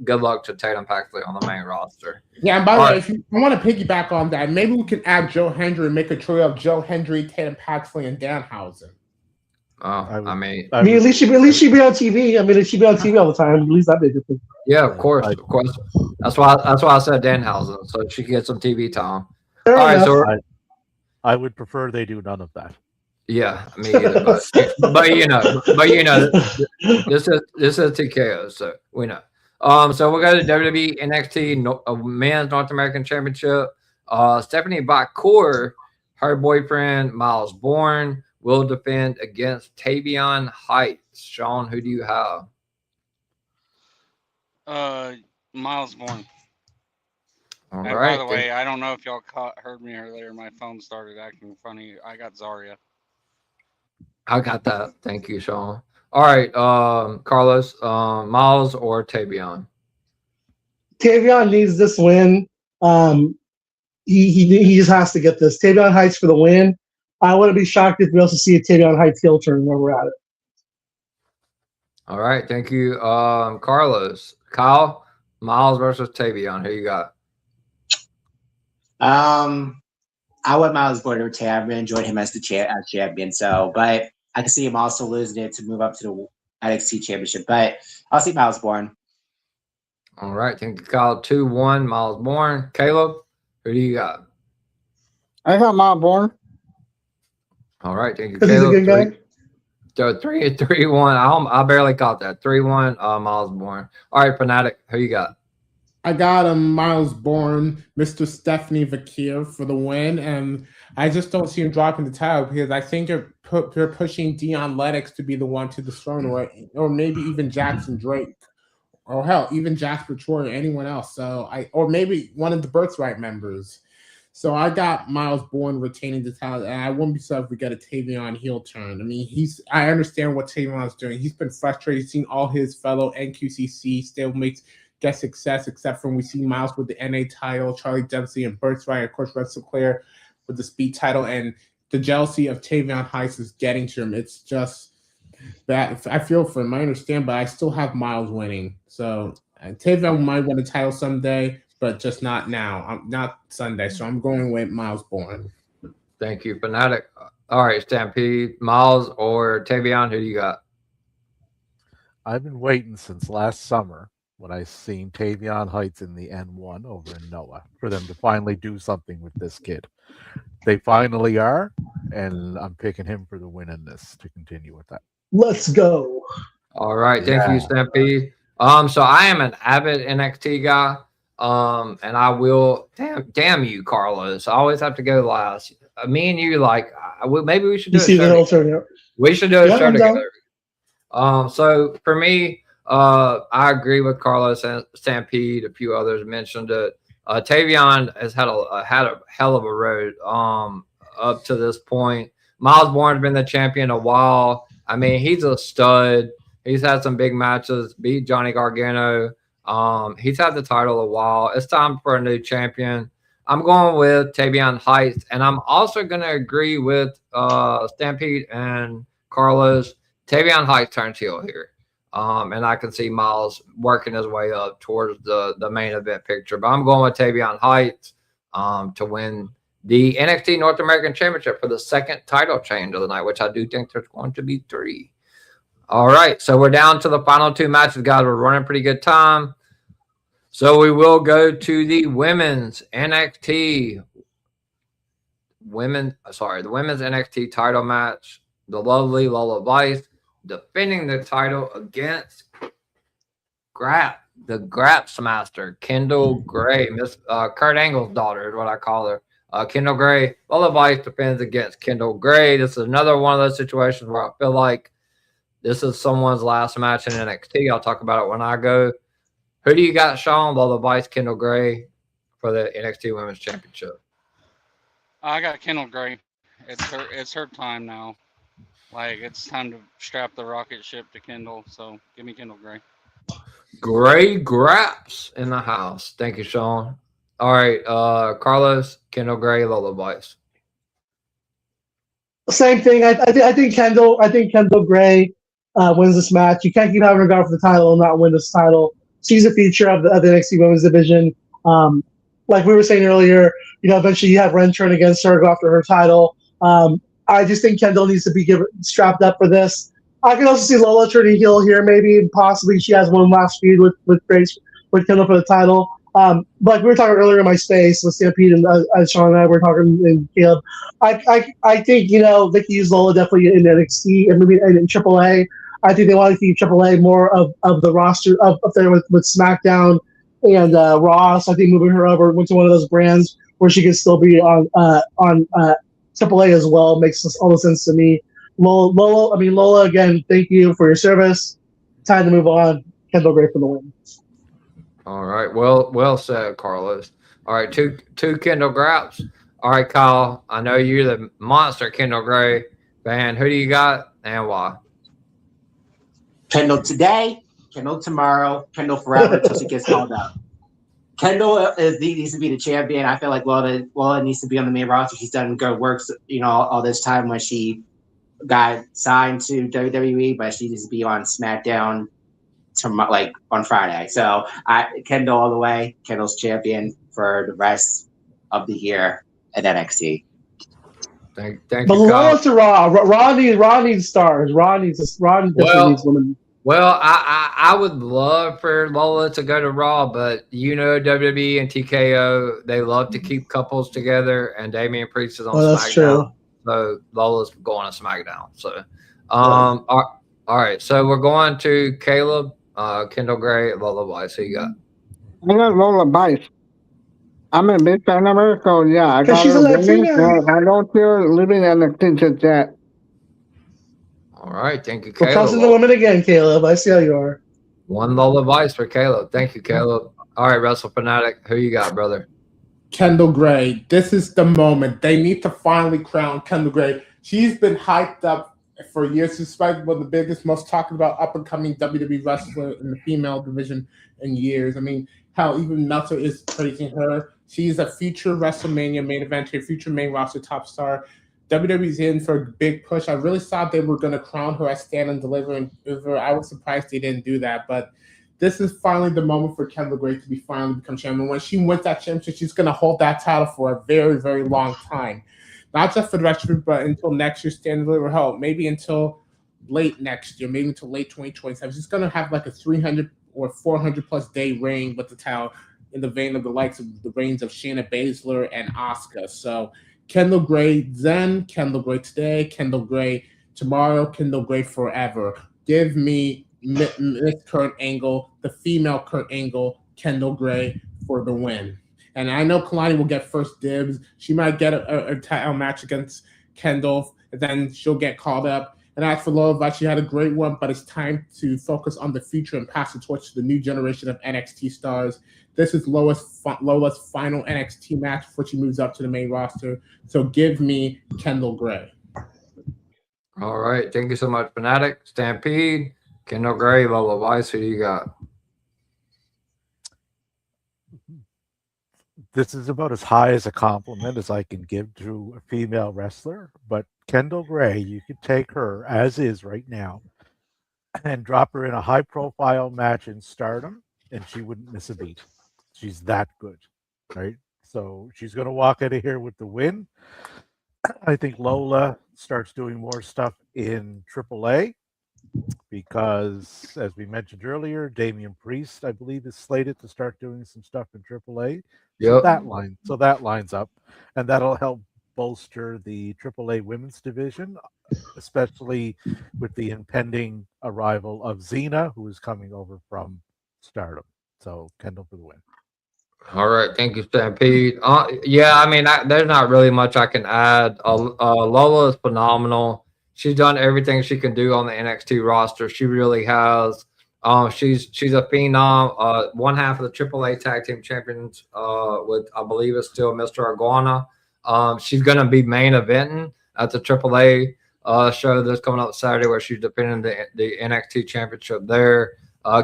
good luck to Tatum Paxley on the main roster. Yeah, and by the way, if you want to piggyback on that, maybe we can add Joe Hendry and make a trio of Joe Hendry, Tatum Paxley, and Danhausen. I mean, I mean, at least she'd be on TV. I mean, she'd be on TV all the time. At least that'd be a good thing. yeah, of course. That's why I said Danhausen, so she can get some TV time. Fair All right, enough. so I would prefer they do none of that. yeah, me either. But you know, this is TKO, so we know. So we'll go to WWE NXT Men's North American Championship. Stephanie Bakor, her boyfriend Miles Bourne, will defend against Tavion Heights. Sean, who do you have? Miles Bourne. All And right. by the way, I don't know if y'all heard me earlier. My phone started acting funny. I got Zarya. I got that. Thank you, Sean. All right, Carlos, Miles or Tavion? Tavion needs this win. He just has to get this. Tavion Heights for the win. I wouldn't be shocked if we also see a Tavion Heights heel turn where we're at it. All right, thank you, Carlos. Kyle, Miles versus Tavion. Who you got? I want Miles Bourne to retain. I've really enjoyed him as the champion. So, but I can see him also losing it to move up to the NXT Championship. But I'll see Miles Bourne. All right, thank you, Kyle. 2-1, Miles Bourne. Caleb, who do you got? I got Miles Bourne. All right, thank you, He's a Caleb. good guy. So 3-1. I barely caught that. 3-1, Miles Bourne. All right, Fanatic, who you got? I got Miles Bourne, Mr. Stephanie Vakir for the win, and I just don't see him dropping the title because I think they're pushing Dion Lennox to be the one to destroy him, or maybe even Jackson Drake, or hell, even Jasper Troy or anyone else. Or maybe one of the Birthright members. So I got Miles Bourne retaining the title, and I wouldn't be sorry if we get a Tavion heel turn. I mean, I understand what Tavion's doing. He's been frustrated, seeing all his fellow NQCC stablemates get success, except for when we see Miles with the NA title, Charlie Dempsey and Birthright, of course, Red Sinclair with the Speed title, and the jealousy of Tavion Heights is getting to him. It's just bad. I feel for him. I understand, but I still have Miles winning. So Tavion might win a title someday, but just not now. Not Sunday. So I'm going with Miles Bourne. Thank you, Fanatic. All right, Stampede, Miles or Tavion, who do you got? I've been waiting since last summer when I seen Tavion Heights in the N1 over in Noah for them to finally do something with this kid. They finally are, and I'm picking him for the win in this to continue with that. Let's go. All right, thank you, Stampede. So I am an avid NXT guy. And I will damn you, Carlos. I always have to go last. Me and you, maybe we should do We should do a show together. So for me, I agree with Carlos and Stampede. A few others mentioned it. Tavion has had a hell of a road up to this point. Miles Bourne's been the champion a while. I mean, he's a stud. He's had some big matches, beat Johnny Gargano. He's had the title a while. It's time for a new champion. I'm going with Tavion Heights, and I'm also going to agree with Stampede and Carlos. Tavion Heights turns heel here. And I can see Miles working his way up towards the main event picture. But I'm going with Tavion Heights to win the NXT North American Championship for the second title change of the night, which I do think there's going to be 3. All right, so we're down to the final 2 matches, guys. We're running pretty good time. So we will go to the women's NXT title match. The lovely Lola Vice defending the title against the Graps Master, Kendall Gray. Miss Kurt Angle's daughter is what I call her. Kendall Gray. Lola Vice defends against Kendall Gray. This is another one of those situations where I feel like this is someone's last match in NXT. I'll talk about it when I go. Who do you got, Sean? Lola Vice, Kendall Gray for the NXT Women's Championship. I got Kendall Gray. It's her time now. It's time to strap the rocket ship to Kendall. So give me Kendall Gray. Gray Graps in the house. Thank you, Sean. All right, Carlos, Kendall Gray, Lola Vice. Same thing. I think Kendall Gray wins this match. You can't keep having regard for the title and not win this title. She's a feature of the NXT Women's Division. Like we were saying earlier, eventually you have Ren turn against her, go after her title. I just think Kendall needs to be strapped up for this. I can also see Lola turning heel here, maybe, possibly she has one last feud with Grace, with Kendall for the title. But we were talking earlier in my space with Stampede and Sean and I were talking and Caleb. I think they can use Lola definitely in NXT and maybe in AAA. I think they want to keep AAA more of the roster up there with SmackDown and Raw. So I think moving her over into one of those brands where she can still be on AAA as well makes all the sense to me. Lola, again, thank you for your service. Time to move on. Kendall Gray for the win. All right. Well said, Carlos. All right. Two Kendall Graps. All right, Kyle. I know you're the monster Kendall Gray fan. Who do you got and why? Kendall today, Kendall tomorrow, Kendall forever until she gets called up. Kendall needs to be the champion. I feel like Lola needs to be on the main roster. She's done good work, all this time when she got signed to WWE, but she needs to be on SmackDown on Friday. So Kendall all the way. Kendall's champion for the rest of the year at NXT. Thank you, but Kyle. to Raw. Raw needs stars. Raw needs women. Well, I would love for Lola to go to Raw, but WWE and TKO, they love to keep couples together, and Damian Priest is on SmackDown. That's true. So Lola's going to SmackDown. So, all right. So we're going to Caleb, Kendall Gray, Lola Vice. Who you got? I got Lola Vice. I'm a big fan of her, so yeah, I got she's her a winning. Latina. I don't see her living in the kitchen yet. All right. Thank you, We're Caleb. tossing the women again, Caleb. I see how you are. One Lola Vice for Caleb. Thank you, Caleb. All right, Wrestle Fanatic. Who you got, brother? Kendall Gray. This is the moment. They need to finally crown Kendall Gray. She's been hyped up for years. She's one of the biggest, most talked about up-and-coming WWE wrestler in the female division in years. I mean, hell, even Meltzer is praising her. She's a future WrestleMania main eventer, future main roster top star. WWE's in for a big push. I really thought they were going to crown her as Stand and Deliver, and I was surprised they didn't do that. But this is finally the moment for Kendall Gray to finally become champion. When she wins that championship, she's going to hold that title for a very, very long time. Not just for the rest of it, but until next year, Stand and Deliver. Hell, maybe until late next year, maybe until late 2027. She's going to have like a 300 or 400-plus day reign with the title in the vein of the likes of the reigns of Shayna Baszler and Asuka. So Kendall Gray then, Kendall Gray today, Kendall Gray tomorrow, Kendall Gray forever. Give me Miss Kurt Angle, the female Kurt Angle, Kendall Gray for the win. And I know Kalani will get first dibs. She might get a title match against Kendall, and then she'll get called up. And as for Lola Vice, she had a great one, but it's time to focus on the future and pass the torch to the new generation of NXT stars. This is Lola's final NXT match before she moves up to the main roster. So give me Kendall Gray. All right. Thank you so much, Fanatic. Stampede, Kendall Gray, Lola Vice. Who do you got? This is about as high as a compliment as I can give to a female wrestler, but Kendall Gray, you could take her as is right now and drop her in a high-profile match in Stardom, and she wouldn't miss a beat. She's that good, right? So she's going to walk out of here with the win. I think Lola starts doing more stuff in AAA because, as we mentioned earlier, Damian Priest, I believe, is slated to start doing some stuff in AAA. Yep. So that lines up, and that'll help bolster the AAA women's division, especially with the impending arrival of Xena, who is coming over from Stardom. So Kendall for the win. All right. Thank you, Stampede. Yeah, I mean, there's not really much I can add. Lola is phenomenal. She's done everything she can do on the NXT roster. She really has. She's a phenom. One half of the AAA Tag Team Champions with, I believe, is still Mr. Iguana. She's going to be main eventing at the AAA show that's coming up Saturday, where she's defending the NXT Championship there.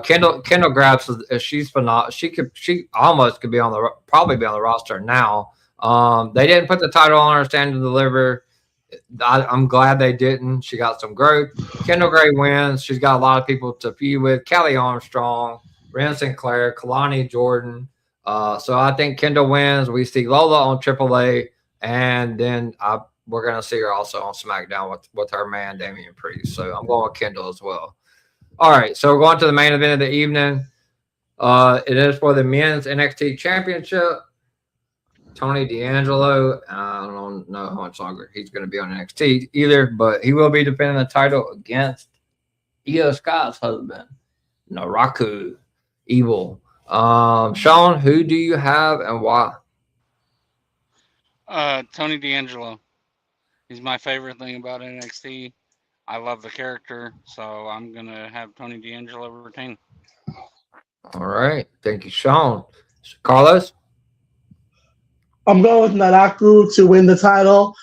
Kendall Grabs, she's phenomenal. She almost could probably be on the roster now. They didn't put the title on her, Stand and Deliver. I'm glad they didn't. She got some growth. Kendall Gray wins. She's got a lot of people to feud with. Kelly Armstrong, Ren Sinclair, Kalani Jordan. So I think Kendall wins. We see Lola on AAA, and then we're gonna see her also on SmackDown with her man Damian Priest. So I'm going with Kendall as well. All right, so we're going to the main event of the evening. It is for the men's NXT Championship. Tony D'Angelo, I don't know how much longer he's going to be on NXT either, but he will be defending the title against Io Sky's husband, Naraku Evil. Sean, who do you have and why? Tony D'Angelo. He's my favorite thing about NXT. I love the character, so I'm gonna have Tony D'Angelo retain. All right, thank you, Sean. Carlos. I'm going with Naraku to win the title.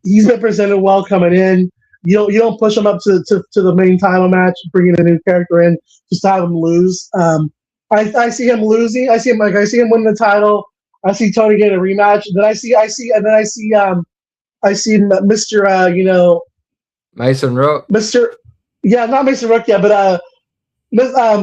He's been presented well coming in. You don't push him up to the main title match, bringing a new character in just to have him lose. I see him losing. I see him winning the title. I see Tony getting a rematch. Then I see Mr. Mason Rook. Not Mason Rook yet, but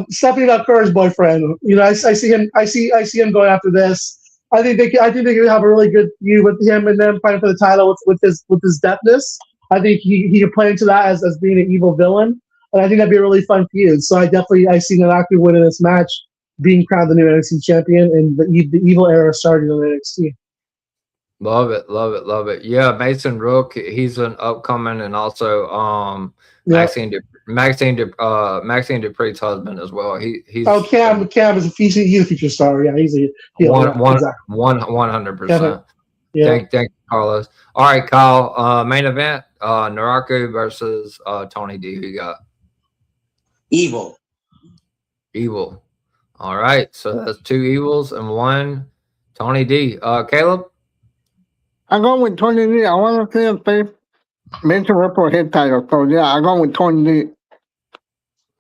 Stephanie McCurry's boyfriend. I see him going after this. I think they could have a really good feud with him and them fighting for the title with his depthness. I think he could play into that as being an evil villain, and I think that'd be a really fun feud. So I see Naraku winning this match, being crowned the new NXT champion, and the evil era starting on NXT. Love it, love it, love it. Yeah, Mason Rook, he's an upcoming, and also Maxine Dupree's husband as well. He's Cam is a feature star. Yeah, he's a 100%. Yeah. Thank you, Carlos. All right, Kyle. Main event: Naraku versus Tony D. Who you got? Evil. All right, so that's 2 evils and 1 Tony D. Caleb. I'm going with Tony D. I want to see him face Mason Rook for his title. So yeah, I'm going with Tony D.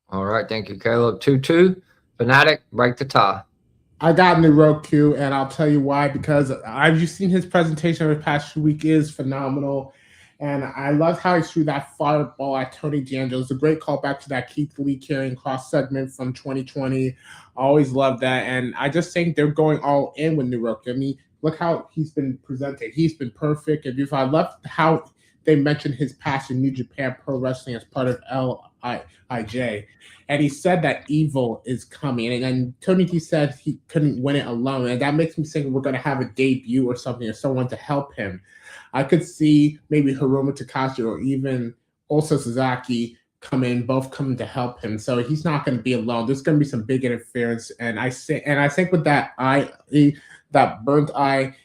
All right, thank you, Caleb. 2-2. Fanatic, break the tie. I got Naraku, and I'll tell you why. Because I've just seen his presentation over the past 2 weeks is phenomenal, and I love how he threw that fireball at Tony D'Angelo. It's a great callback to that Keith Lee carrying cross segment from 2020. I always love that, and I just think they're going all in with Naraku. I mean, look how he's been presented. He's been perfect, and if I love how they mentioned his past in New Japan Pro Wrestling as part of LIJ. And he said that evil is coming. And then Tony T said he couldn't win it alone. And that makes me think we're going to have a debut or something, or someone to help him. I could see maybe Hiromu Takahashi or even also Sasaki both coming to help him. So he's not going to be alone. There's going to be some big interference. And I think with that burnt eye,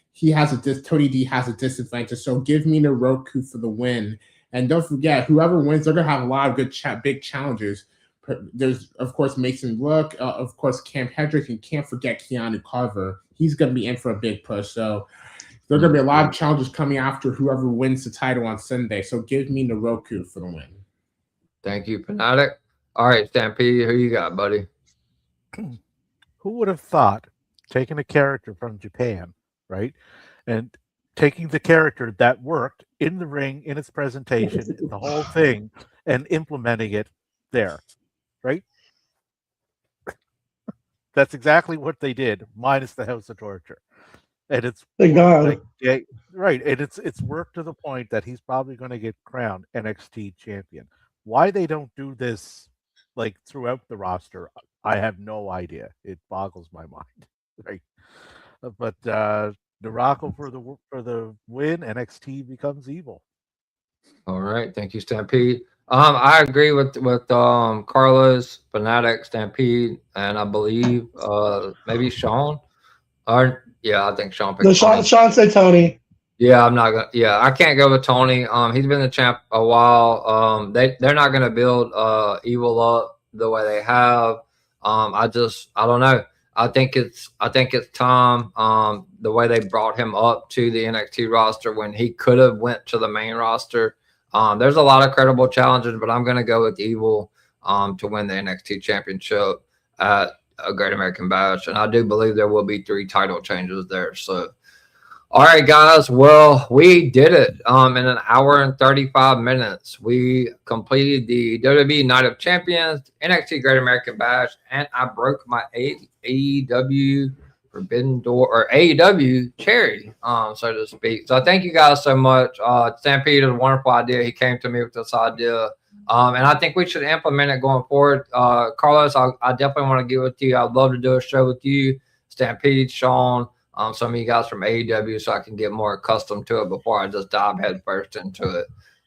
Tony D has a disadvantage. So give me Naraku for the win. And don't forget, whoever wins, they're going to have a lot of good big challengers. There's, of course, Mason Rook, of course, Cam Hendricks, and can't forget Keanu Carver. He's going to be in for a big push. So there are going to be a lot of challenges coming after whoever wins the title on Sunday. So give me Naraku for the win. Thank you, Fanatic. All right, Stampede, who you got, buddy? Who would have thought taking a character from Japan, right, and taking the character that worked in the ring, in its presentation, the whole thing, and implementing it there, right? That's exactly what they did, minus the House of Torture. And it's thank God. Right, and it's worked to the point that he's probably going to get crowned NXT champion. Why they don't do this like throughout the roster, I have no idea. It boggles my mind, right? But Naraku for the win. NXT becomes evil. All right, thank you, Stampede. I agree with Carlos, Fanatic, Stampede, and I believe maybe Sean. I think Sean picked Tony. Sean said Tony. Yeah, I'm not gonna. Yeah, I can't go with Tony. He's been the champ a while. They're not gonna build Evil up the way they have. I don't know. I think it's time. The way they brought him up to the NXT roster when he could have went to the main roster. There's a lot of credible challenges, but I'm gonna go with Evil to win the NXT championship at a Great American Bash, and I do believe there will be 3 title changes there. So. All right, guys. Well, we did it in an hour and 35 minutes. We completed the WWE Night of Champions, NXT Great American Bash, and I broke my AEW Forbidden Door or AEW charity, so to speak. So thank you guys so much. Stampede is a wonderful idea. He came to me with this idea. And I think we should implement it going forward. Carlos, I definitely want to get with you. I'd love to do a show with you, Stampede, Sean, some of you guys from AEW, so I can get more accustomed to it before I just dive headfirst into it.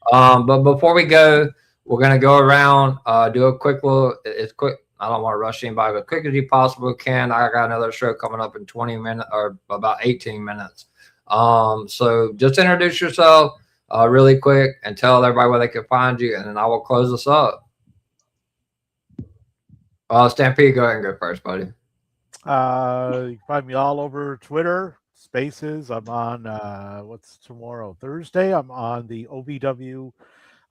But before we go, we're going to go around, do a quick little, it's quick. I don't want to rush anybody, but quick as you possibly can. I got another show coming up in 20 minutes or about 18 minutes. So just introduce yourself really quick and tell everybody where they can find you, and then I will close this up. Stampede, go ahead and go first, buddy. You can find me all over Twitter, Spaces. I'm on, what's tomorrow? Thursday. I'm on the OVW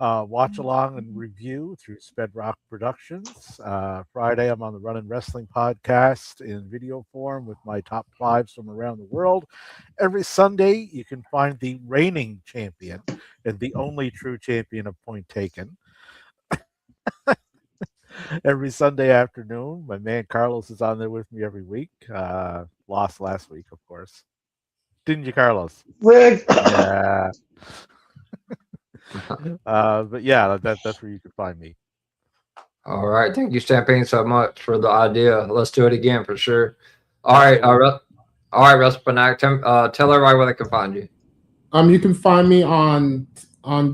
watch along and review through Spedrock Productions. Friday, I'm on the Run and Wrestling podcast in video form with my top 5s from around the world. Every Sunday, you can find the reigning champion and the only true champion of Point Taken. Every Sunday afternoon, my man Carlos is on there with me every week. Lost last week, of course. Didn't you, Carlos? Rick. Yeah. But yeah, that's where you can find me. All right. Thank you, Stampede, so much for the idea. Let's do it again for sure. All right. All right, Russell Fanatic, tell everybody where they can find you. You can find me on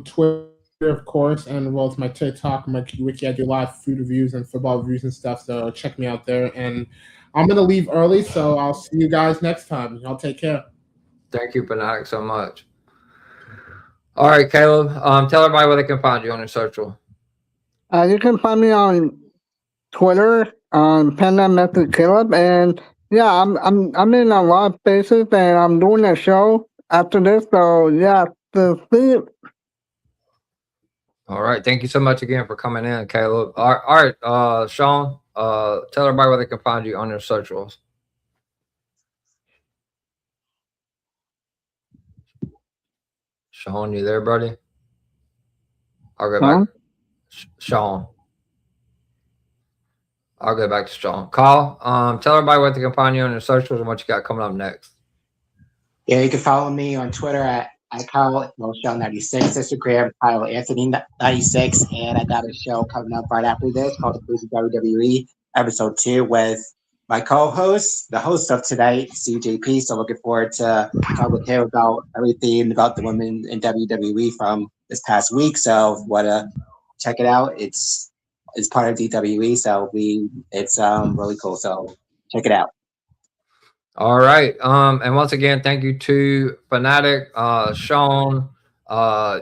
Twitter, of course, and well, it's my TikTok, my wiki. I do live food reviews and football reviews and stuff, so check me out there. And I'm gonna leave early, so I'll see you guys next time. Y'all take care. Thank you, Fanatic, so much. All right, Caleb, tell everybody where they can find you on your social. You can find me on Twitter on Panda Method Caleb, and yeah, I'm in a lot of spaces, and I'm doing a show after this. So yeah, see. All right, thank you so much again for coming in, Caleb. All right, Sean, tell everybody where they can find you on your socials. Sean, you there, buddy? I'll go back. Sean. I'll go back to Sean. Kyle, tell everybody where they can find you on your socials and what you got coming up next. Yeah, you can follow me on Twitter at Kyle96, Instagram Kyle Anthony96, and I got a show coming up right after this called The Crazy WWE Episode 2 with my co-host, the host of tonight, CJP. So looking forward to talking with him about everything about the women in WWE from this past week. So want to check it out. It's part of DWE, so it's really cool. So check it out. All right. And once again, thank you to Fanatic, Sean,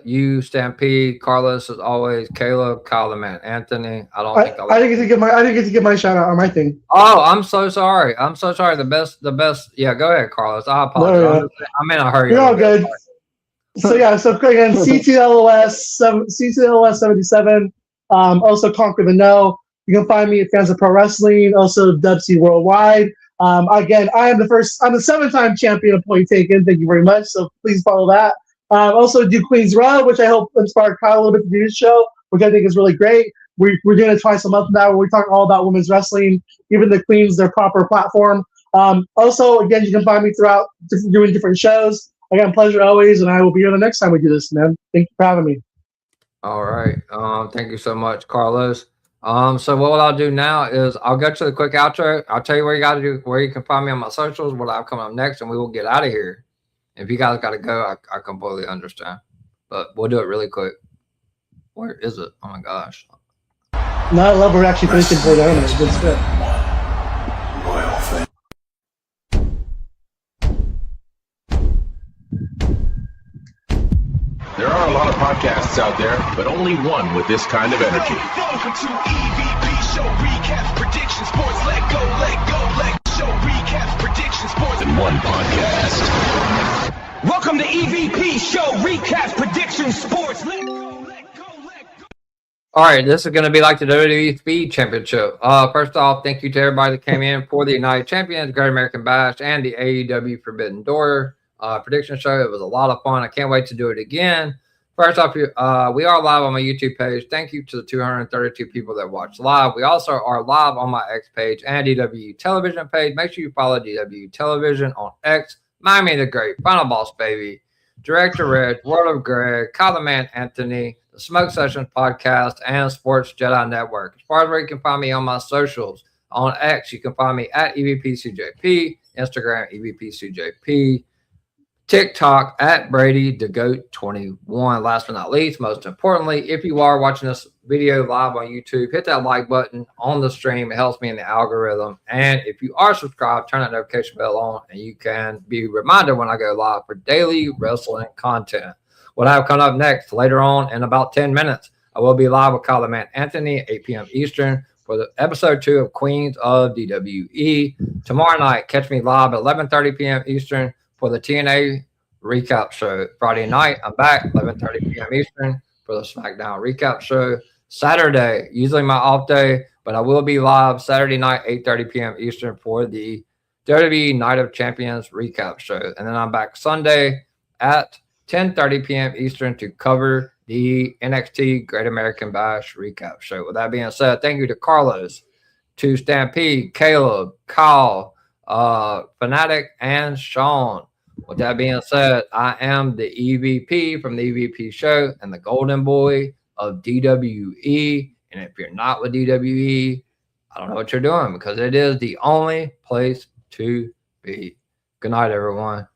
you, Stampede, Carlos, as always, Caleb, Kyle the Man, Anthony. I didn't get to give my shout out on my thing. Oh, I'm so sorry. The best. Yeah, go ahead, Carlos. I apologize. No. I'm in a hurry. You're all good. So again, C2LOS 77. Also Conquer the No. You can find me at Fans of Pro Wrestling. Also WC Worldwide. Again, I'm the 7-time champion of Point Taken. Thank you very much. So please follow that. Also do Queen's Row, which I hope inspired Kyle a little bit to do this show, which I think is really great. We're doing it twice a month now where we talk all about women's wrestling, giving the queens their proper platform. Also, again, you can find me throughout doing different shows. Again, pleasure always, and I will be here the next time we do this, man. Thank you for having me. All right. Thank you so much, Carlos. So what I'll do now is I'll get to the quick outro. I'll tell you where you can find me on my socials, what I have coming up next, and we will get out of here. If you guys got to go, I completely understand. But we'll do it really quick. Where is it? Oh, my gosh. No, I love we're actually finishing for the owners. Good stuff. There are a lot of podcasts out there, but only one with this kind of energy. Welcome to EVP Show Recaps Prediction Sports. Let go. Show Recaps Prediction Sports in one podcast. Welcome to EVP Show Recaps Prediction Sports. Let go. All right, this is going to be like the WWE Speed Championship. First off, thank you to everybody that came in for the United Champions, Great American Bash, and the AEW Forbidden Door prediction show. It was a lot of fun. I can't wait to do it again. First off, we are live on my YouTube page. Thank you to the 232 people that watch live. We also are live on my X page and DW Television page. Make sure you follow DW Television on X. Miami the Great, Final Boss Baby, Director Red, World of Greg, Kyle the Man Anthony, the Smoke Sessions Podcast, and Sports Jedi Network. As far as where you can find me on my socials, on X, you can find me at EVPCJP, Instagram, EVPCJP, TikTok at Brady the Goat 21. Last but not least, most importantly, if you are watching this video live on YouTube, hit that like button on the stream. It helps me in the algorithm. And if you are subscribed, turn that notification bell on, and you can be reminded when I go live for daily wrestling content. What I have coming up next later on in about 10 minutes, I will be live with Kyle the Man Anthony at 8 p.m. Eastern for the episode 2 of Queens of DWE. Tomorrow night, catch me live at 11:30 p.m. Eastern for the TNA recap show. Friday night, I'm back 11:30 p.m. Eastern for the SmackDown recap show. Saturday, usually my off day, but I will be live Saturday night 8:30 p.m. Eastern for the WWE Night of Champions recap show. And then I'm back Sunday at 10:30 p.m. Eastern to cover the NXT Great American Bash recap show. With that being said, thank you to Carlos, to Stampede, Caleb, Kyle, Fanatic, and Sean. With that being said, I am the EVP from the EVP show and the golden boy of DWE. And if you're not with DWE, I don't know what you're doing, because it is the only place to be. Good night, everyone.